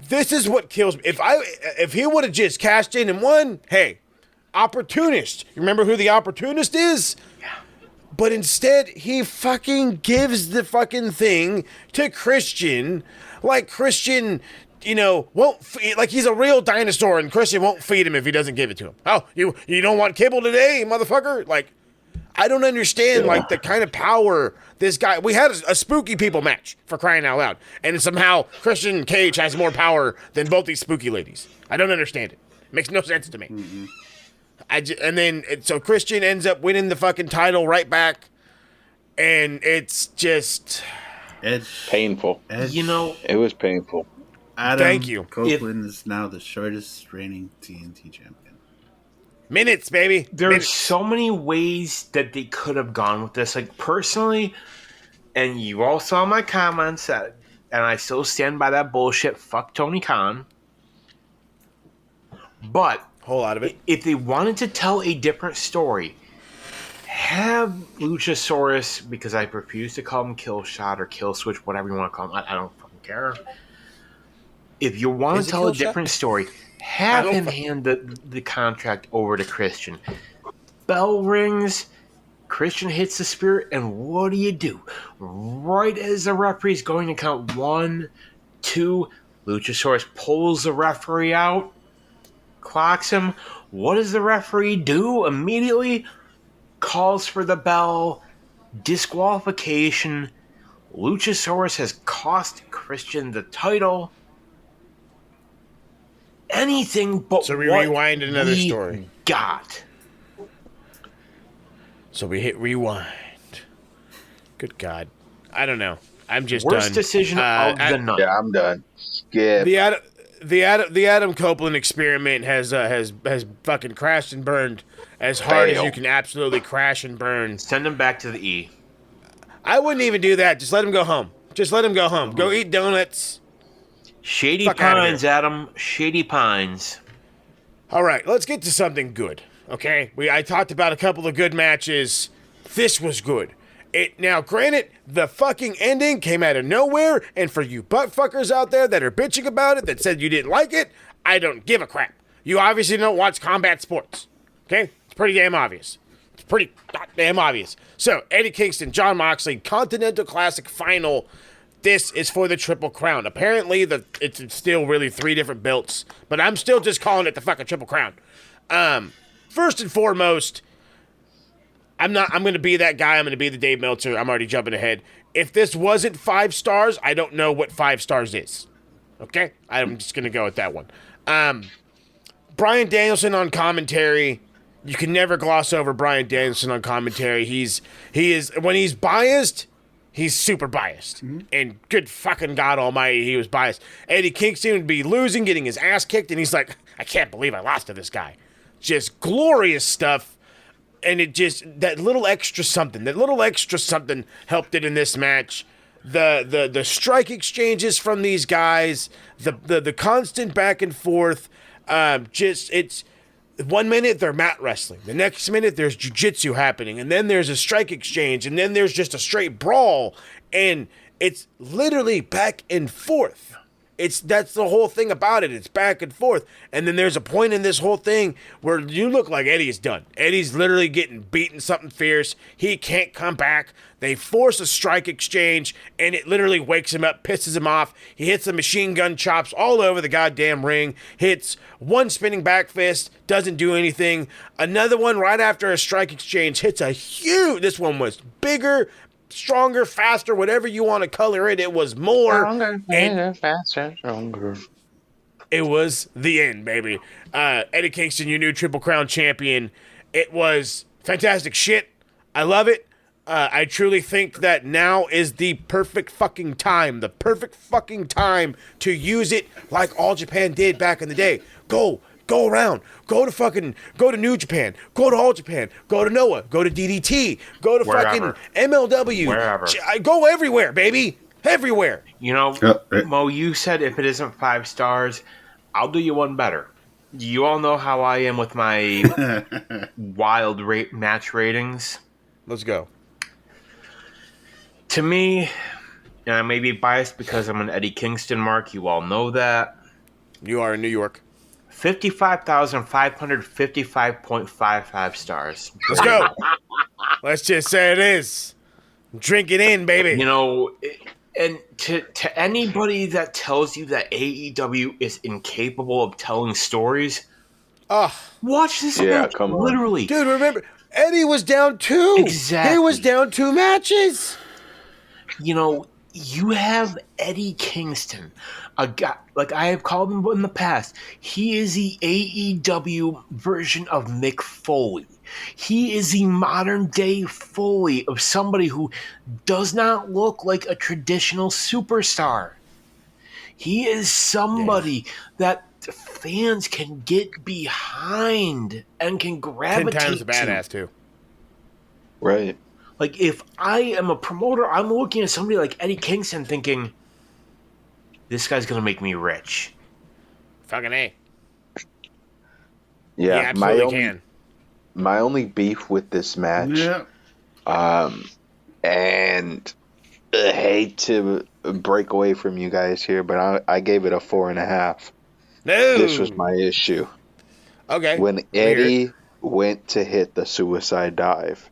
this is what kills me. If he would have just cashed in and won, hey, opportunist. You remember who the opportunist is? Yeah. But instead, he fucking gives the fucking thing to Christian, like Christian, won't feed, like he's a real dinosaur, and Christian won't feed him if he doesn't give it to him. Oh, you don't want kibble today, motherfucker? Like, I don't understand, like, the kind of power this guy... We had a spooky people match, for crying out loud. And somehow Christian Cage has more power than both these spooky ladies. I don't understand it. It makes no sense to me. Mm-hmm. So Christian ends up winning the fucking title right back. And it's just... Painful. It was painful. Thank you. Copeland is now the shortest reigning TNT champion. Minutes, baby. There's so many ways that they could have gone with this. Like, personally, and you all saw my comments, and I still stand by that bullshit. Fuck Tony Khan. But whole lot of it. If they wanted to tell a different story, have Luchasaurus, because I refuse to call him Kill Shot or Kill Switch, whatever you want to call him. I don't fucking care. If you want to tell a different story, have him hand the contract over to Christian. Bell rings, Christian hits the spear, and what do? Right as the referee's going to count 1, 2, Luchasaurus pulls the referee out, clocks him. What does the referee do? Immediately calls for the bell. Disqualification. Luchasaurus has cost Christian the title. Anything but so we what rewind another we story. got. So we hit rewind. Good God. I don't know. I'm just Worst done. decision of the night. Yeah, I'm done. Skip. The Adam Copeland experiment has fucking crashed and burned as hard as you can absolutely crash and burn. Send him back to the E. I wouldn't even do that. Just let him go home. Just let him go home. Go eat donuts. Shady Fuck outta Pines, here. Adam. Shady Pines. All right, let's get to something good. Okay, I talked about a couple of good matches. This was good. Now, granted, the fucking ending came out of nowhere, and for you buttfuckers out there that are bitching about it, that said you didn't like it, I don't give a crap. You obviously don't watch combat sports. Okay, it's pretty damn obvious. It's pretty goddamn obvious. So, Eddie Kingston, Jon Moxley, Continental Classic Final. This is for the Triple Crown. Apparently, it's still really 3 different belts, but I'm still just calling it the fucking Triple Crown. First and foremost, I'm going to be that guy. I'm going to be the Dave Meltzer. I'm already jumping ahead. If this wasn't 5 stars, I don't know what 5 stars is. Okay? I'm just going to go with that one. Bryan Danielson on commentary. You can never gloss over Bryan Danielson on commentary. He is when he's biased, he's super biased. Mm-hmm. And good fucking God almighty, he was biased. Eddie Kingston would be losing, getting his ass kicked, and he's like, I can't believe I lost to this guy. Just glorious stuff. And it just, that little extra something helped it in this match. The strike exchanges from these guys, the constant back and forth, it's 1 minute they're mat wrestling, the next minute there's jiu-jitsu happening, and then there's a strike exchange, and then there's just a straight brawl, and it's literally back and forth. That's the whole thing about it. It's back and forth. And then there's a point in this whole thing where you look like Eddie's done. Eddie's literally getting beaten something fierce. He can't come back. They force a strike exchange, and it literally wakes him up, pisses him off. He hits the machine gun chops all over the goddamn ring. Hits one spinning back fist, doesn't do anything. Another one right after a strike exchange hits a huge... This one was bigger, stronger, faster, whatever you want to color it. It was more. Stronger, bigger, faster, stronger. It was the end, baby. Eddie Kingston, your new Triple Crown champion. It was fantastic shit. I love it. I truly think that now is the perfect fucking time. The perfect fucking time to use it like All Japan did back in the day. Go around. Go to New Japan. Go to All Japan. Go to Noah. Go to DDT. Go to Wherever. fucking MLW. Wherever. Go everywhere, baby. Everywhere. You know, Mo, you said if it isn't 5 stars, I'll do you one better. You all know how I am with my wild match ratings. Let's go. To me, and I may be biased because I'm an Eddie Kingston mark. You all know that. You are in New York. 55,555.55 stars. Let's go. Let's just say it is. Drink it in, baby. You know, and to anybody that tells you that AEW is incapable of telling stories, watch this match. Come on. Literally. Dude, remember, Eddie was down 2. Exactly. He was down 2 matches. You know, you have Eddie Kingston, a guy, like I have called him in the past. He is the AEW version of Mick Foley. He is the modern day Foley of somebody who does not look like a traditional superstar. He is somebody that fans can get behind and can gravitate 10 times a to. badass, too. Right. Like, if I am a promoter, I'm looking at somebody like Eddie Kingston thinking, this guy's going to make me rich. Fucking A. Yeah, he absolutely can. My only beef with this match, and I hate to break away from you guys here, but I gave it a 4.5. No! This was my issue. Okay. When Eddie went to hit the suicide dive,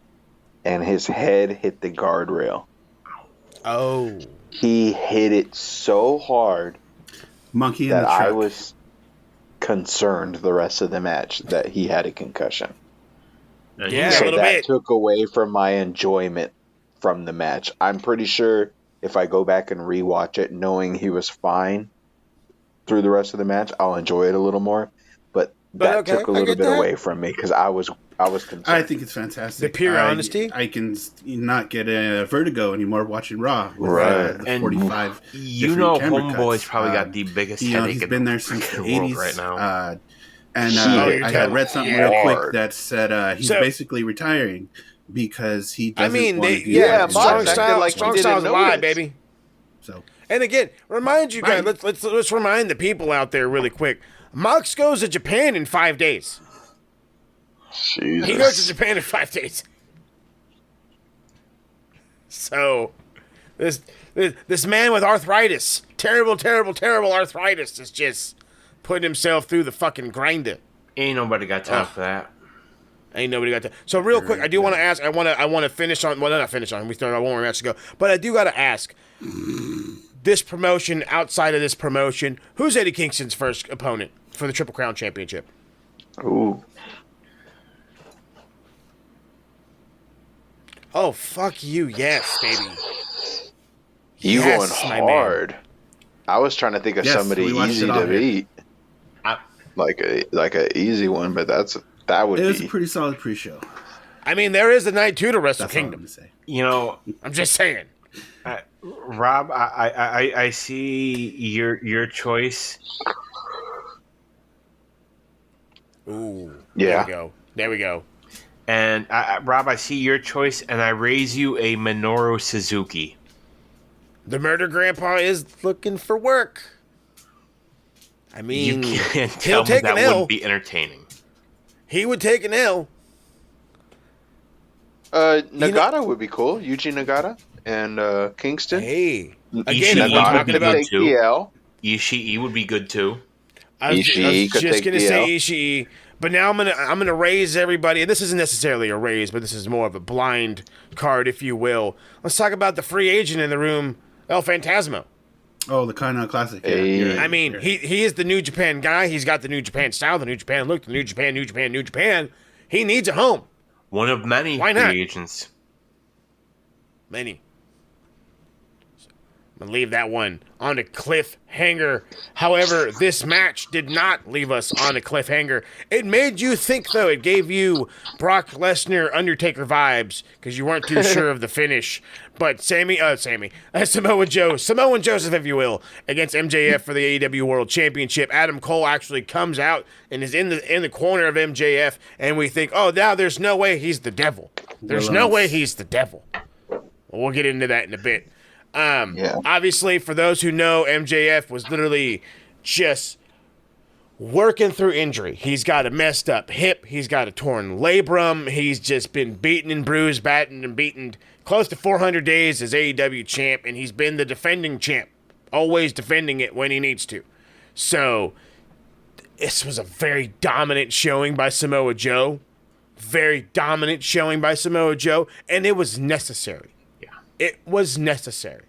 and his head hit the guardrail. Oh. He hit it so hard Monkey in that the truck. I was concerned the rest of the match that he had a concussion. Yeah, so a little that bit. took away from my enjoyment from the match. I'm pretty sure if I go back and rewatch it, knowing he was fine through the rest of the match, I'll enjoy it a little more. But that took a little bit away from me because I was concerned. I think it's fantastic. The pure honesty. I can not get a vertigo anymore watching Raw with the 45. Homeboy's probably got the biggest headache. He's been there since the 80s right now. I had read something real quick that said he's basically retiring because he doesn't want to do strong style's a lie, baby. So, and again, remind you guys. Let's remind the people out there really quick. Mox goes to Japan in 5 days. Jesus. He goes to Japan in 5 days. So, this man with arthritis, terrible arthritis, is just putting himself through the fucking grinder. Ain't nobody got time for that. Ain't nobody got that. So real quick, I do want to ask. I want to finish on. Well, not finish on. We started one more match to go, but I do got to ask. This promotion, outside of this promotion, who's Eddie Kingston's first opponent for the Triple Crown Championship? Ooh. Oh, fuck you, yes, baby. You going hard. I was trying to think of somebody easy to beat. Like a easy one, but that would be... It was a pretty solid pre-show. I mean, there is a night 2 to Wrestle That's Kingdom. All I'm You know, I'm just saying. Rob, I see your choice. Ooh. Yeah. There we go. And Rob, I see your choice, and I raise you a Minoru Suzuki. The murder grandpa is looking for work. I mean, you can't tell me that wouldn't be entertaining. He would take an L. Nagata would be cool. Yuji Nagata and Kingston. Hey, again, we're talking about DL. Ishii would be good too. I was just gonna say Ishii, but now I'm gonna raise everybody. And this isn't necessarily a raise, but this is more of a blind card, if you will. Let's talk about the free agent in the room, El Phantasmo. Oh, the Kainan Classic. Yeah, Hey. I mean, he is the New Japan guy. He's got the New Japan style, the New Japan look, the New Japan. He needs a home. One of many Why not? free agents. Many. I'm going to leave that one on a cliffhanger. However, this match did not leave us on a cliffhanger. It made you think, though. It gave you Brock Lesnar, Undertaker vibes because you weren't too sure of the finish. But Samoa Joseph, if you will, against MJF for the AEW World Championship. Adam Cole actually comes out and is in the corner of MJF, and we think, oh, now there's no way he's the devil. There's no way he's the devil. Well, we'll get into that in a bit. Obviously, for those who know, MJF was literally just working through injury. He's got a messed up hip. He's got a torn labrum. He's just been beaten and bruised, battened and beaten close to 400 days as AEW champ, and he's been the defending champ, always defending it when he needs to. So this was a very dominant showing by Samoa Joe. Very dominant showing by Samoa Joe, and it was necessary. It was necessary.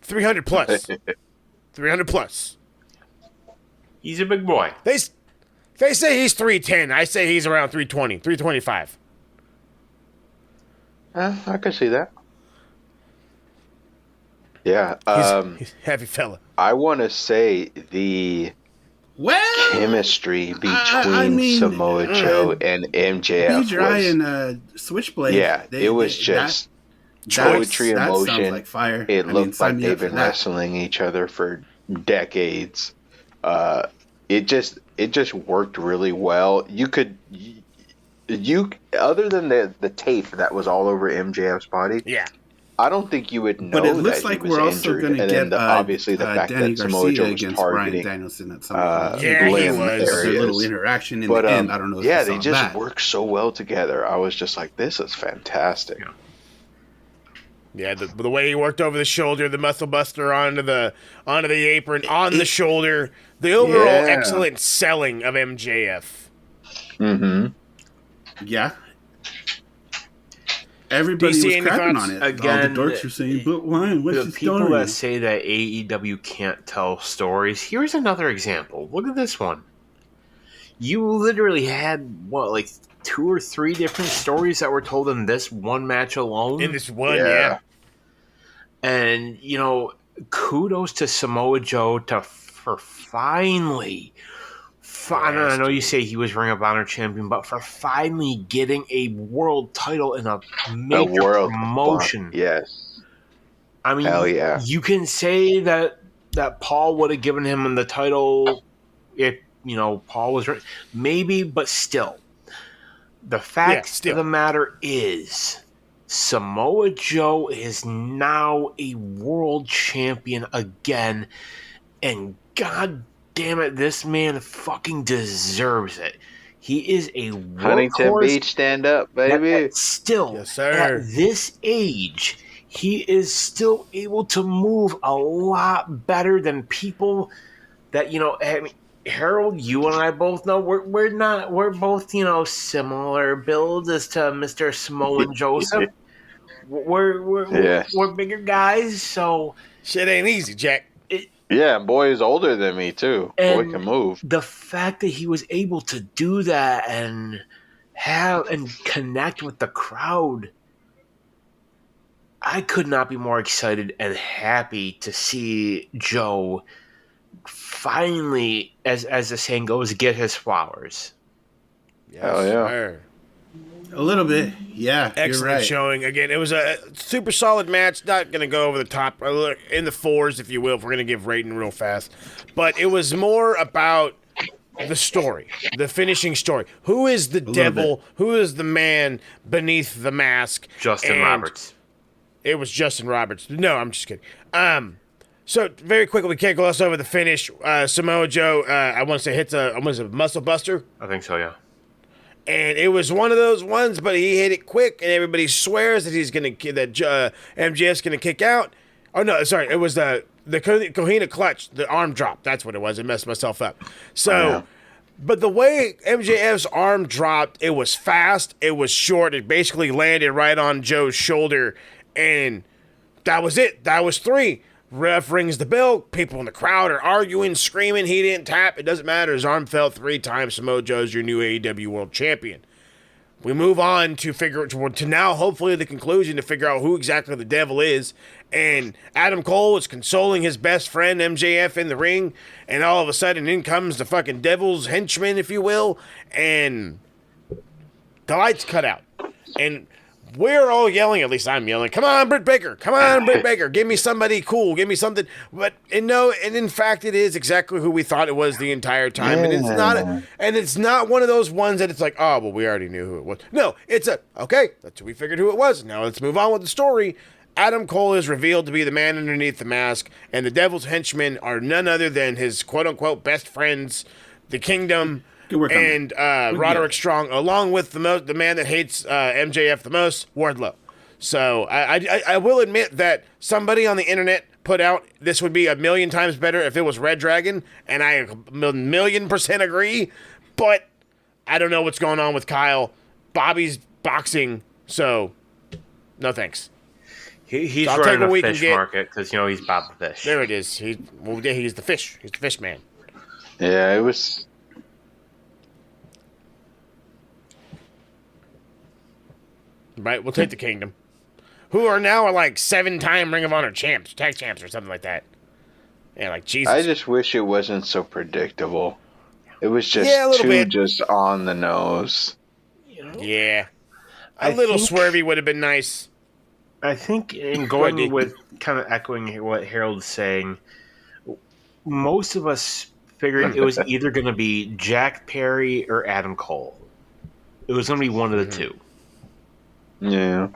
$300 plus. 300 plus. He's a big boy. They say he's 310. I say he's around 320, 325. I can see that. Yeah. He's a heavy fella. I want to say the chemistry between Samoa Joe and MJF Dry and Switchblade. Yeah, it was just poetry in motion. Sounds like fire. It looked like they've been wrestling each other for decades. It just worked really well. You other than the tape that was all over MJF's body. Yeah. I don't think you would know. But it looks that like he was we're also injured. going to get obviously the fact Danny that Samoa Joe Garcia was against targeting Bryan Danielson at some point. Yeah, he was. There's a little interaction in the end. I don't know if they just work so well together. I was just like, this is fantastic. Yeah, the way he worked over the shoulder, the muscle buster onto the apron, on the shoulder, the overall excellent selling of MJF. Mm-hmm. Yeah. Everybody DC, was any crapping thoughts? on it. Again, all the dorks were saying, but why? What's the the people story? that say that AEW can't tell stories, here's another example. Look at this one. You literally had, like 2 or 3 different stories that were told in this one match alone? In this one, yeah. And, kudos to Samoa Joe for finally... I know you say he was Ring of Honor champion, but for finally getting a world title in a major promotion. Yes. I mean, hell yeah. You can say that Paul would have given him the title if, Paul was right. Maybe, but still. The fact of the matter is Samoa Joe is now a world champion again, and God damn it, this man fucking deserves it. He is a Huntington Beach stand up, baby. Still, yes, sir. At this age, he is still able to move a lot better than people that, I mean, Harold, you and I both know we're both, similar builds as to Mr. Samoan Joseph. We're bigger guys, so shit ain't easy, Jack. Yeah, boy is older than me too. Boy can move. The fact that he was able to do that and connect with the crowd, I could not be more excited and happy to see Joe finally, as the saying goes, get his flowers. Yes, hell yeah. Sir. A little bit, yeah. Excellent showing. Again, it was a super solid match. Not going to go over the top, in the 4s, if you will, if we're going to give rating real fast. But it was more about the story, the finishing story. Who is the devil? Who is the man beneath the mask? Justin Roberts. It was Justin Roberts. No, I'm just kidding. So very quickly, we can't gloss over the finish. Samoa Joe, I want to say hits a muscle buster. I think so, yeah. And it was one of those ones, but he hit it quick, and everybody swears that MJF's gonna kick out. Oh no, sorry, it was the Kohina clutch, the arm drop. That's what it was. I messed myself up. So, but the way MJF's arm dropped, it was fast, it was short, it basically landed right on Joe's shoulder, and that was it. That was 3. Ref rings the bell. People in the crowd are arguing, screaming. He didn't tap. It doesn't matter. His arm fell 3 times. Samoa Joe's your new AEW World Champion. We move on to now, hopefully, the conclusion to figure out who exactly the devil is. And Adam Cole is consoling his best friend, MJF, in the ring. And all of a sudden, in comes the fucking devil's henchman, if you will. And the lights cut out. And we're all yelling, at least I'm yelling, come on, Britt Baker, come on, Britt Baker, give me somebody cool, give me something. But and in fact, it is exactly who we thought it was the entire time. And it's not one of those ones that it's like, oh, well, we already knew who it was. No, it's okay, we figured who it was. Now let's move on with the story. Adam Cole is revealed to be the man underneath the mask, and the devil's henchmen are none other than his quote-unquote best friends, the Kingdom, and Roderick Strong, along with the man that hates MJF the most, Wardlow. So I will admit that somebody on the internet put out this would be 1,000,000 times better if it was Red Dragon, and I 1,000,000% agree. But I don't know what's going on with Kyle. Bobby's boxing, so no thanks. He's running a fish market because he's Bob the Fish. There it is. He's the fish. He's the fish man. Yeah, it was. Right, we'll take the Kingdom, who are now like 7-time Ring of Honor champs, tag champs, or something like that. Yeah, like Jesus. I just wish it wasn't so predictable. It was just just on the nose. Yeah, a little swervy would have been nice. I think in going with kind of echoing what Harold's saying, most of us figured it was either going to be Jack Perry or Adam Cole. It was going to be one of the two. Yeah.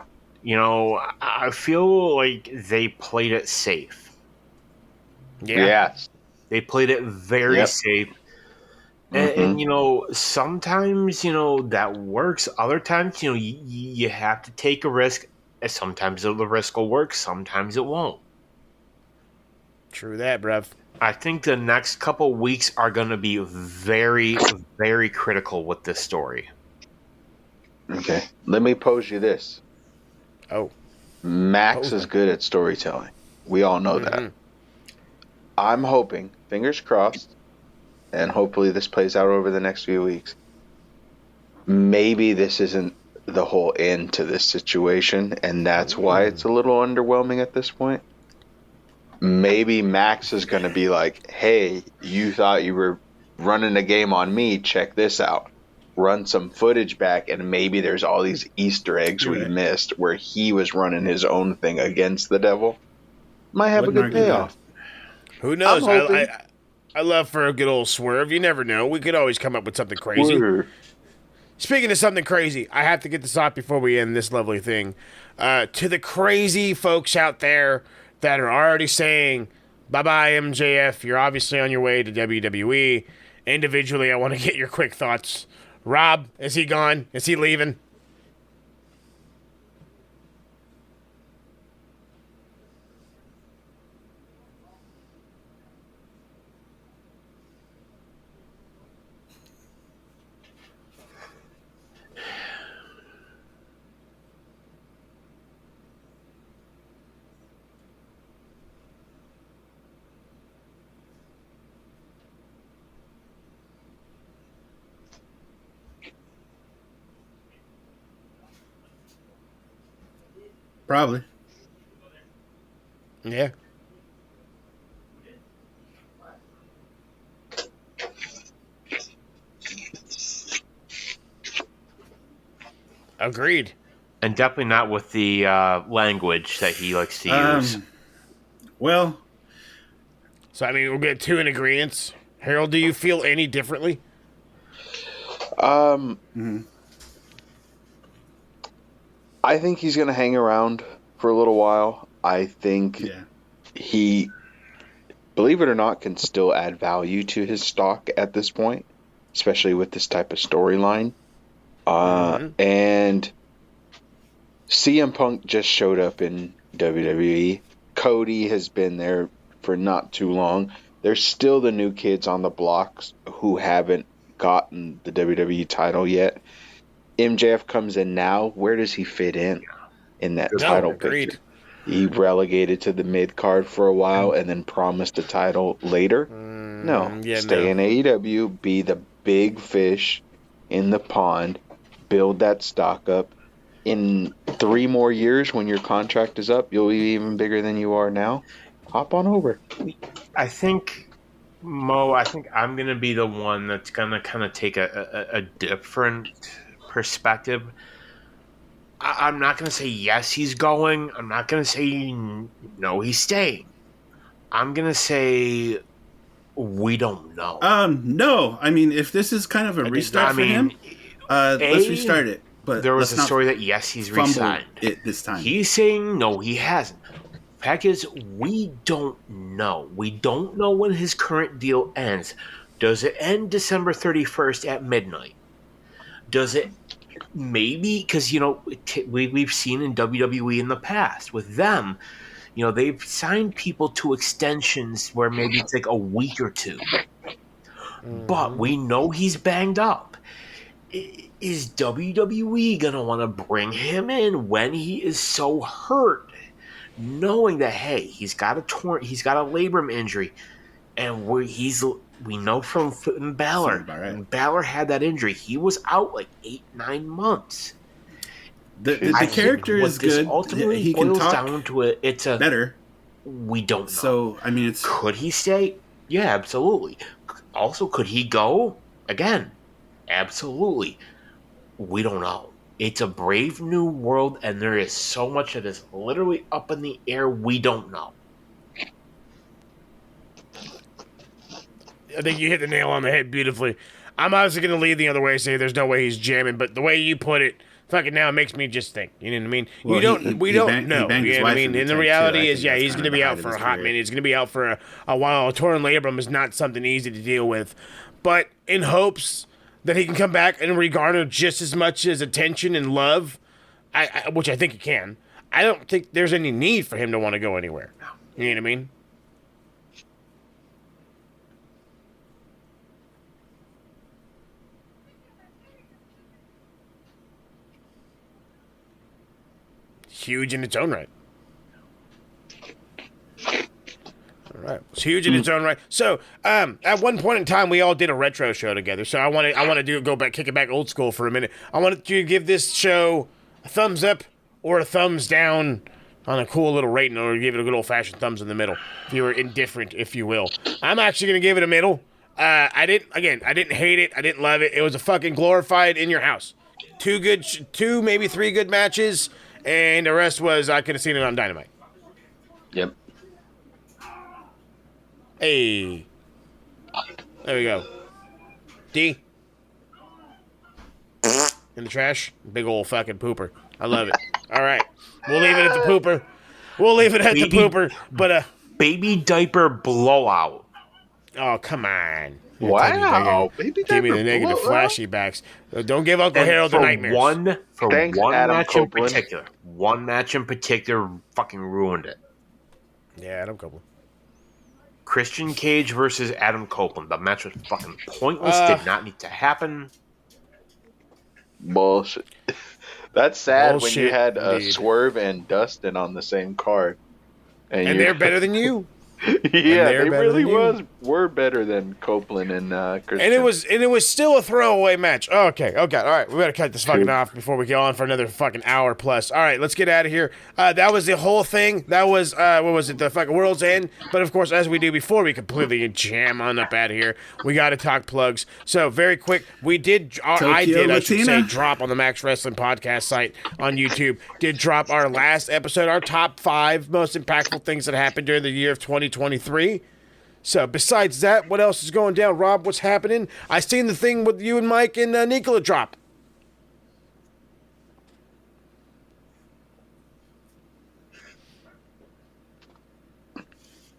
I feel like they played it safe. Yeah. Yes. They played it very safe. And sometimes, that works. Other times, you have to take a risk. And sometimes the risk will work. Sometimes it won't. True that, bruv. I think the next couple weeks are going to be very, very critical with this story. Okay. Let me pose you this. Oh. Max is good at storytelling. We all know that. I'm hoping, fingers crossed, and hopefully this plays out over the next few weeks. Maybe this isn't the whole end to this situation, and that's why it's a little underwhelming at this point. Maybe Max is going to be like, hey, you thought you were running a game on me. Check this out. Run some footage back, and maybe there's all these Easter eggs we missed where he was running his own thing against the devil. Might have a good payoff. Who knows? I love for a good old swerve. You never know. We could always come up with something crazy. Speaking of something crazy, I have to get this off before we end this lovely thing. To the crazy folks out there that are already saying, bye-bye, MJF, you're obviously on your way to WWE. Individually, I want to get your quick thoughts. Rob, is he gone? Is he leaving? Probably. Yeah. Agreed. And definitely not with the language that he likes to use. Well. So, I mean, we'll get two in agreement. Harold, do you feel any differently? I think he's going to hang around for a little while. I think he, believe it or not, can still add value to his stock at this point, especially with this type of storyline. And CM Punk just showed up in WWE. Cody has been there for not too long. There's still the new kids on the blocks who haven't gotten the WWE title yet. MJF comes in now. Where does he fit in that title picture? He relegated to the mid card for a while and then promised a title later. Stay in AEW, be the big fish in the pond, build that stock up. In 3 more years, when your contract is up, you'll be even bigger than you are now. Hop on over. I think, Mo, I'm going to be the one that's going to kind of take a different perspective. I'm not going to say yes, he's going. I'm not going to say no, he's staying. I'm going to say we don't know. No. I mean, if this is kind of a restart for him, let's restart it. But there was a story that yes, he's re-signed. It this time. He's saying no, he hasn't. Fact is, we don't know. We don't know when his current deal ends. Does it end December 31st at midnight? Does it maybe, because we've seen in WWE in the past with them, they've signed people to extensions where maybe it's like a week or two, but we know he's banged up. Is WWE gonna want to bring him in when he is so hurt, knowing that hey, he's got a labrum injury, and we know from Finn Balor. When Balor had that injury, he was out like 8-9 months. The character is good. Ultimately, he boils can talk down to it. It's a better. We don't know. So I mean, could he stay? Yeah, absolutely. Also, could he go again? Absolutely. We don't know. It's a brave new world, and there is so much that is literally up in the air. We don't know. I think you hit the nail on the head beautifully. I'm obviously going to lead the other way and say there's no way he's jamming, but the way you put it, fucking now it makes me just think. You know what I mean? Well, we don't know. You know what I mean? And the reality is, he's going to be out for a hot minute. He's going to be out for a while. A torn labrum is not something easy to deal with. But in hopes that he can come back and regarner just as much as attention and love, which I think he can, I don't think there's any need for him to want to go anywhere. You know what I mean? huge in its own right. All right, it's huge in its own right. So, at one point in time, we all did a retro show together. So I want to go back, kick it back old school for a minute. I wanted you to give this show a thumbs up or a thumbs down on a cool little rating, or give it a good old fashioned thumbs in the middle if you were indifferent, if you will. I'm actually gonna give it a middle. I didn't hate it. I didn't love it. It was a fucking glorified in your house. Two, maybe three good matches, and the rest was I could have seen it on Dynamite. Yep. Hey. There we go. D. In the trash. Big old fucking pooper. I love it. All right. We'll leave it at the pooper. But baby diaper blowout. Oh, come on. Wow. Give me the negative flashy backs. Don't give Uncle Harold the nightmares. Thanks, one Adam match Copeland. in particular. One match in particular fucking ruined it. Yeah, Adam Copeland. Christian Cage versus Adam Copeland. The match was fucking pointless. Did not need to happen. Bullshit. That's sad when you had indeed. Swerve and Dustin on the same card. And they're better than you. Yeah, they really were better than Copeland and Christian. And it was still a throwaway match. Oh, okay, all right. We better cut this fucking off before we go on for another fucking hour plus. All right, let's get out of here. That was the whole thing. That was what was it? The fucking World's End. But of course, as we do before we completely jam on up out of here, we got to talk plugs. So very quick, I should say, drop on the Max Wrestling Podcast site on YouTube. Did drop our last episode, our top 5 most impactful things that happened during the year of 2023. So besides that, what else is going down? Rob, what's happening? I seen the thing with you and Mike and Nicola drop.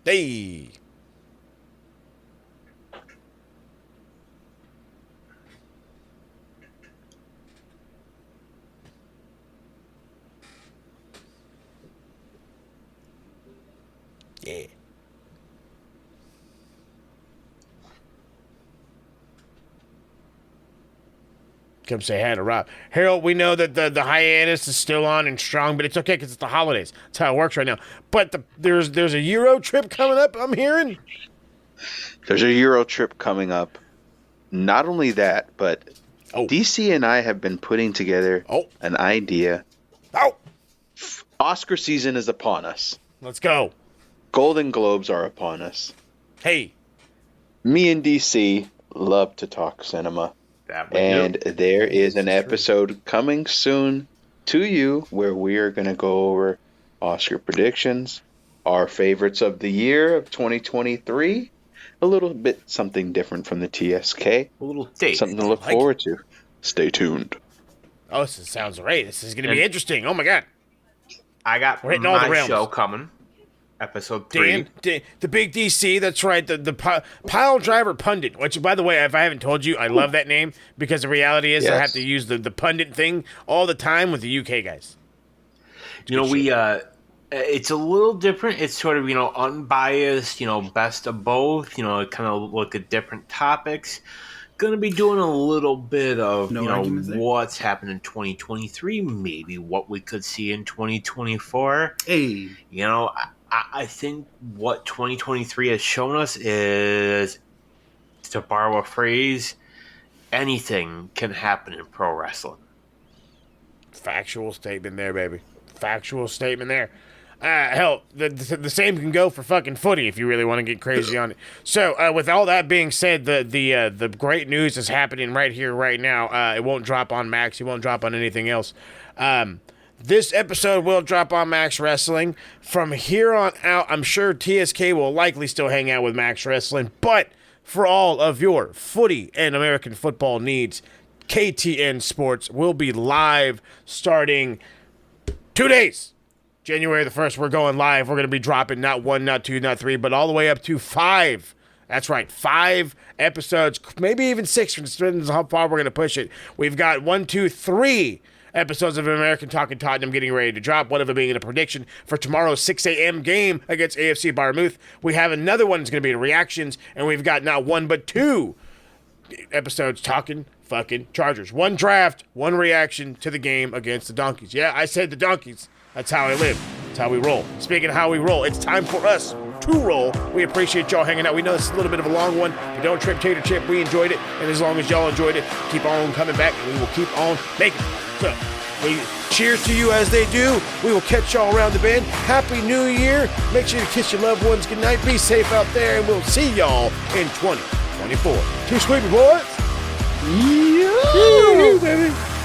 Hey. Yeah. Come say hi to Rob. Harold, we know that the hiatus is still on and strong, but it's okay because it's the holidays. That's how it works right now. But there's a Euro trip coming up, I'm hearing. There's a Euro trip coming up. Not only that, but DC and I have been putting together an idea. Oscar season is upon us. Let's go. Golden Globes are upon us. Hey. Me and DC love to talk cinema. And there is an episode coming soon to you where we are going to go over Oscar predictions, our favorites of the year of 2023, a little bit something different from the TSK, a little date, something to look forward to. Stay tuned. Oh, this sounds great. This is going to be interesting. Oh my God. I got my show coming. Episode 3. Dan, the big DC, that's right, the pile driver pundit, which, by the way, if I haven't told you, I love that name, because the reality is I have to use the pundit thing all the time with the UK guys. It's a little different. It's sort of, unbiased, best of both, kind of look at different topics. Going to be doing a little bit of, what's happened in 2023, maybe what we could see in 2024. Hey. I think what 2023 has shown us is, to borrow a phrase, anything can happen in pro wrestling. Factual statement there, baby. Factual statement there. Hell, the same can go for fucking footy if you really want to get crazy on it. So, with all that being said, the great news is happening right here, right now. It won't drop on Max. It won't drop on anything else. This episode will drop on Max Wrestling. From here on out, I'm sure TSK will likely still hang out with Max Wrestling, but for all of your footy and American football needs, KTN Sports will be live starting 2 days. January the 1st, we're going live. We're going to be dropping not 1, not 2, not 3, but all the way up to 5. That's right, 5 episodes, maybe even 6, depends on how far we're going to push it. We've got 1, 2, 3 episodes of American Talking Tottenham getting ready to drop, one of them being a prediction for tomorrow's 6 a.m. game against AFC Barmouth. We have another one that's going to be reactions, and we've got not 1 but 2 episodes talking fucking Chargers. 1 draft, 1 reaction to the game against the Donkeys. Yeah, I said the Donkeys. That's how I live. That's how we roll. Speaking of how we roll, it's time for us to roll. We appreciate y'all hanging out. We know it's a little bit of a long one, but don't trip, tater chip. We enjoyed it, and as long as y'all enjoyed it, keep on coming back, and we will keep on making it. So, we cheers to you as they do. We will catch y'all around the bend. Happy New Year. Make sure to kiss your loved ones goodnight. Be safe out there, and we'll see y'all in 2024. Too sweet, boys. Yeah, baby.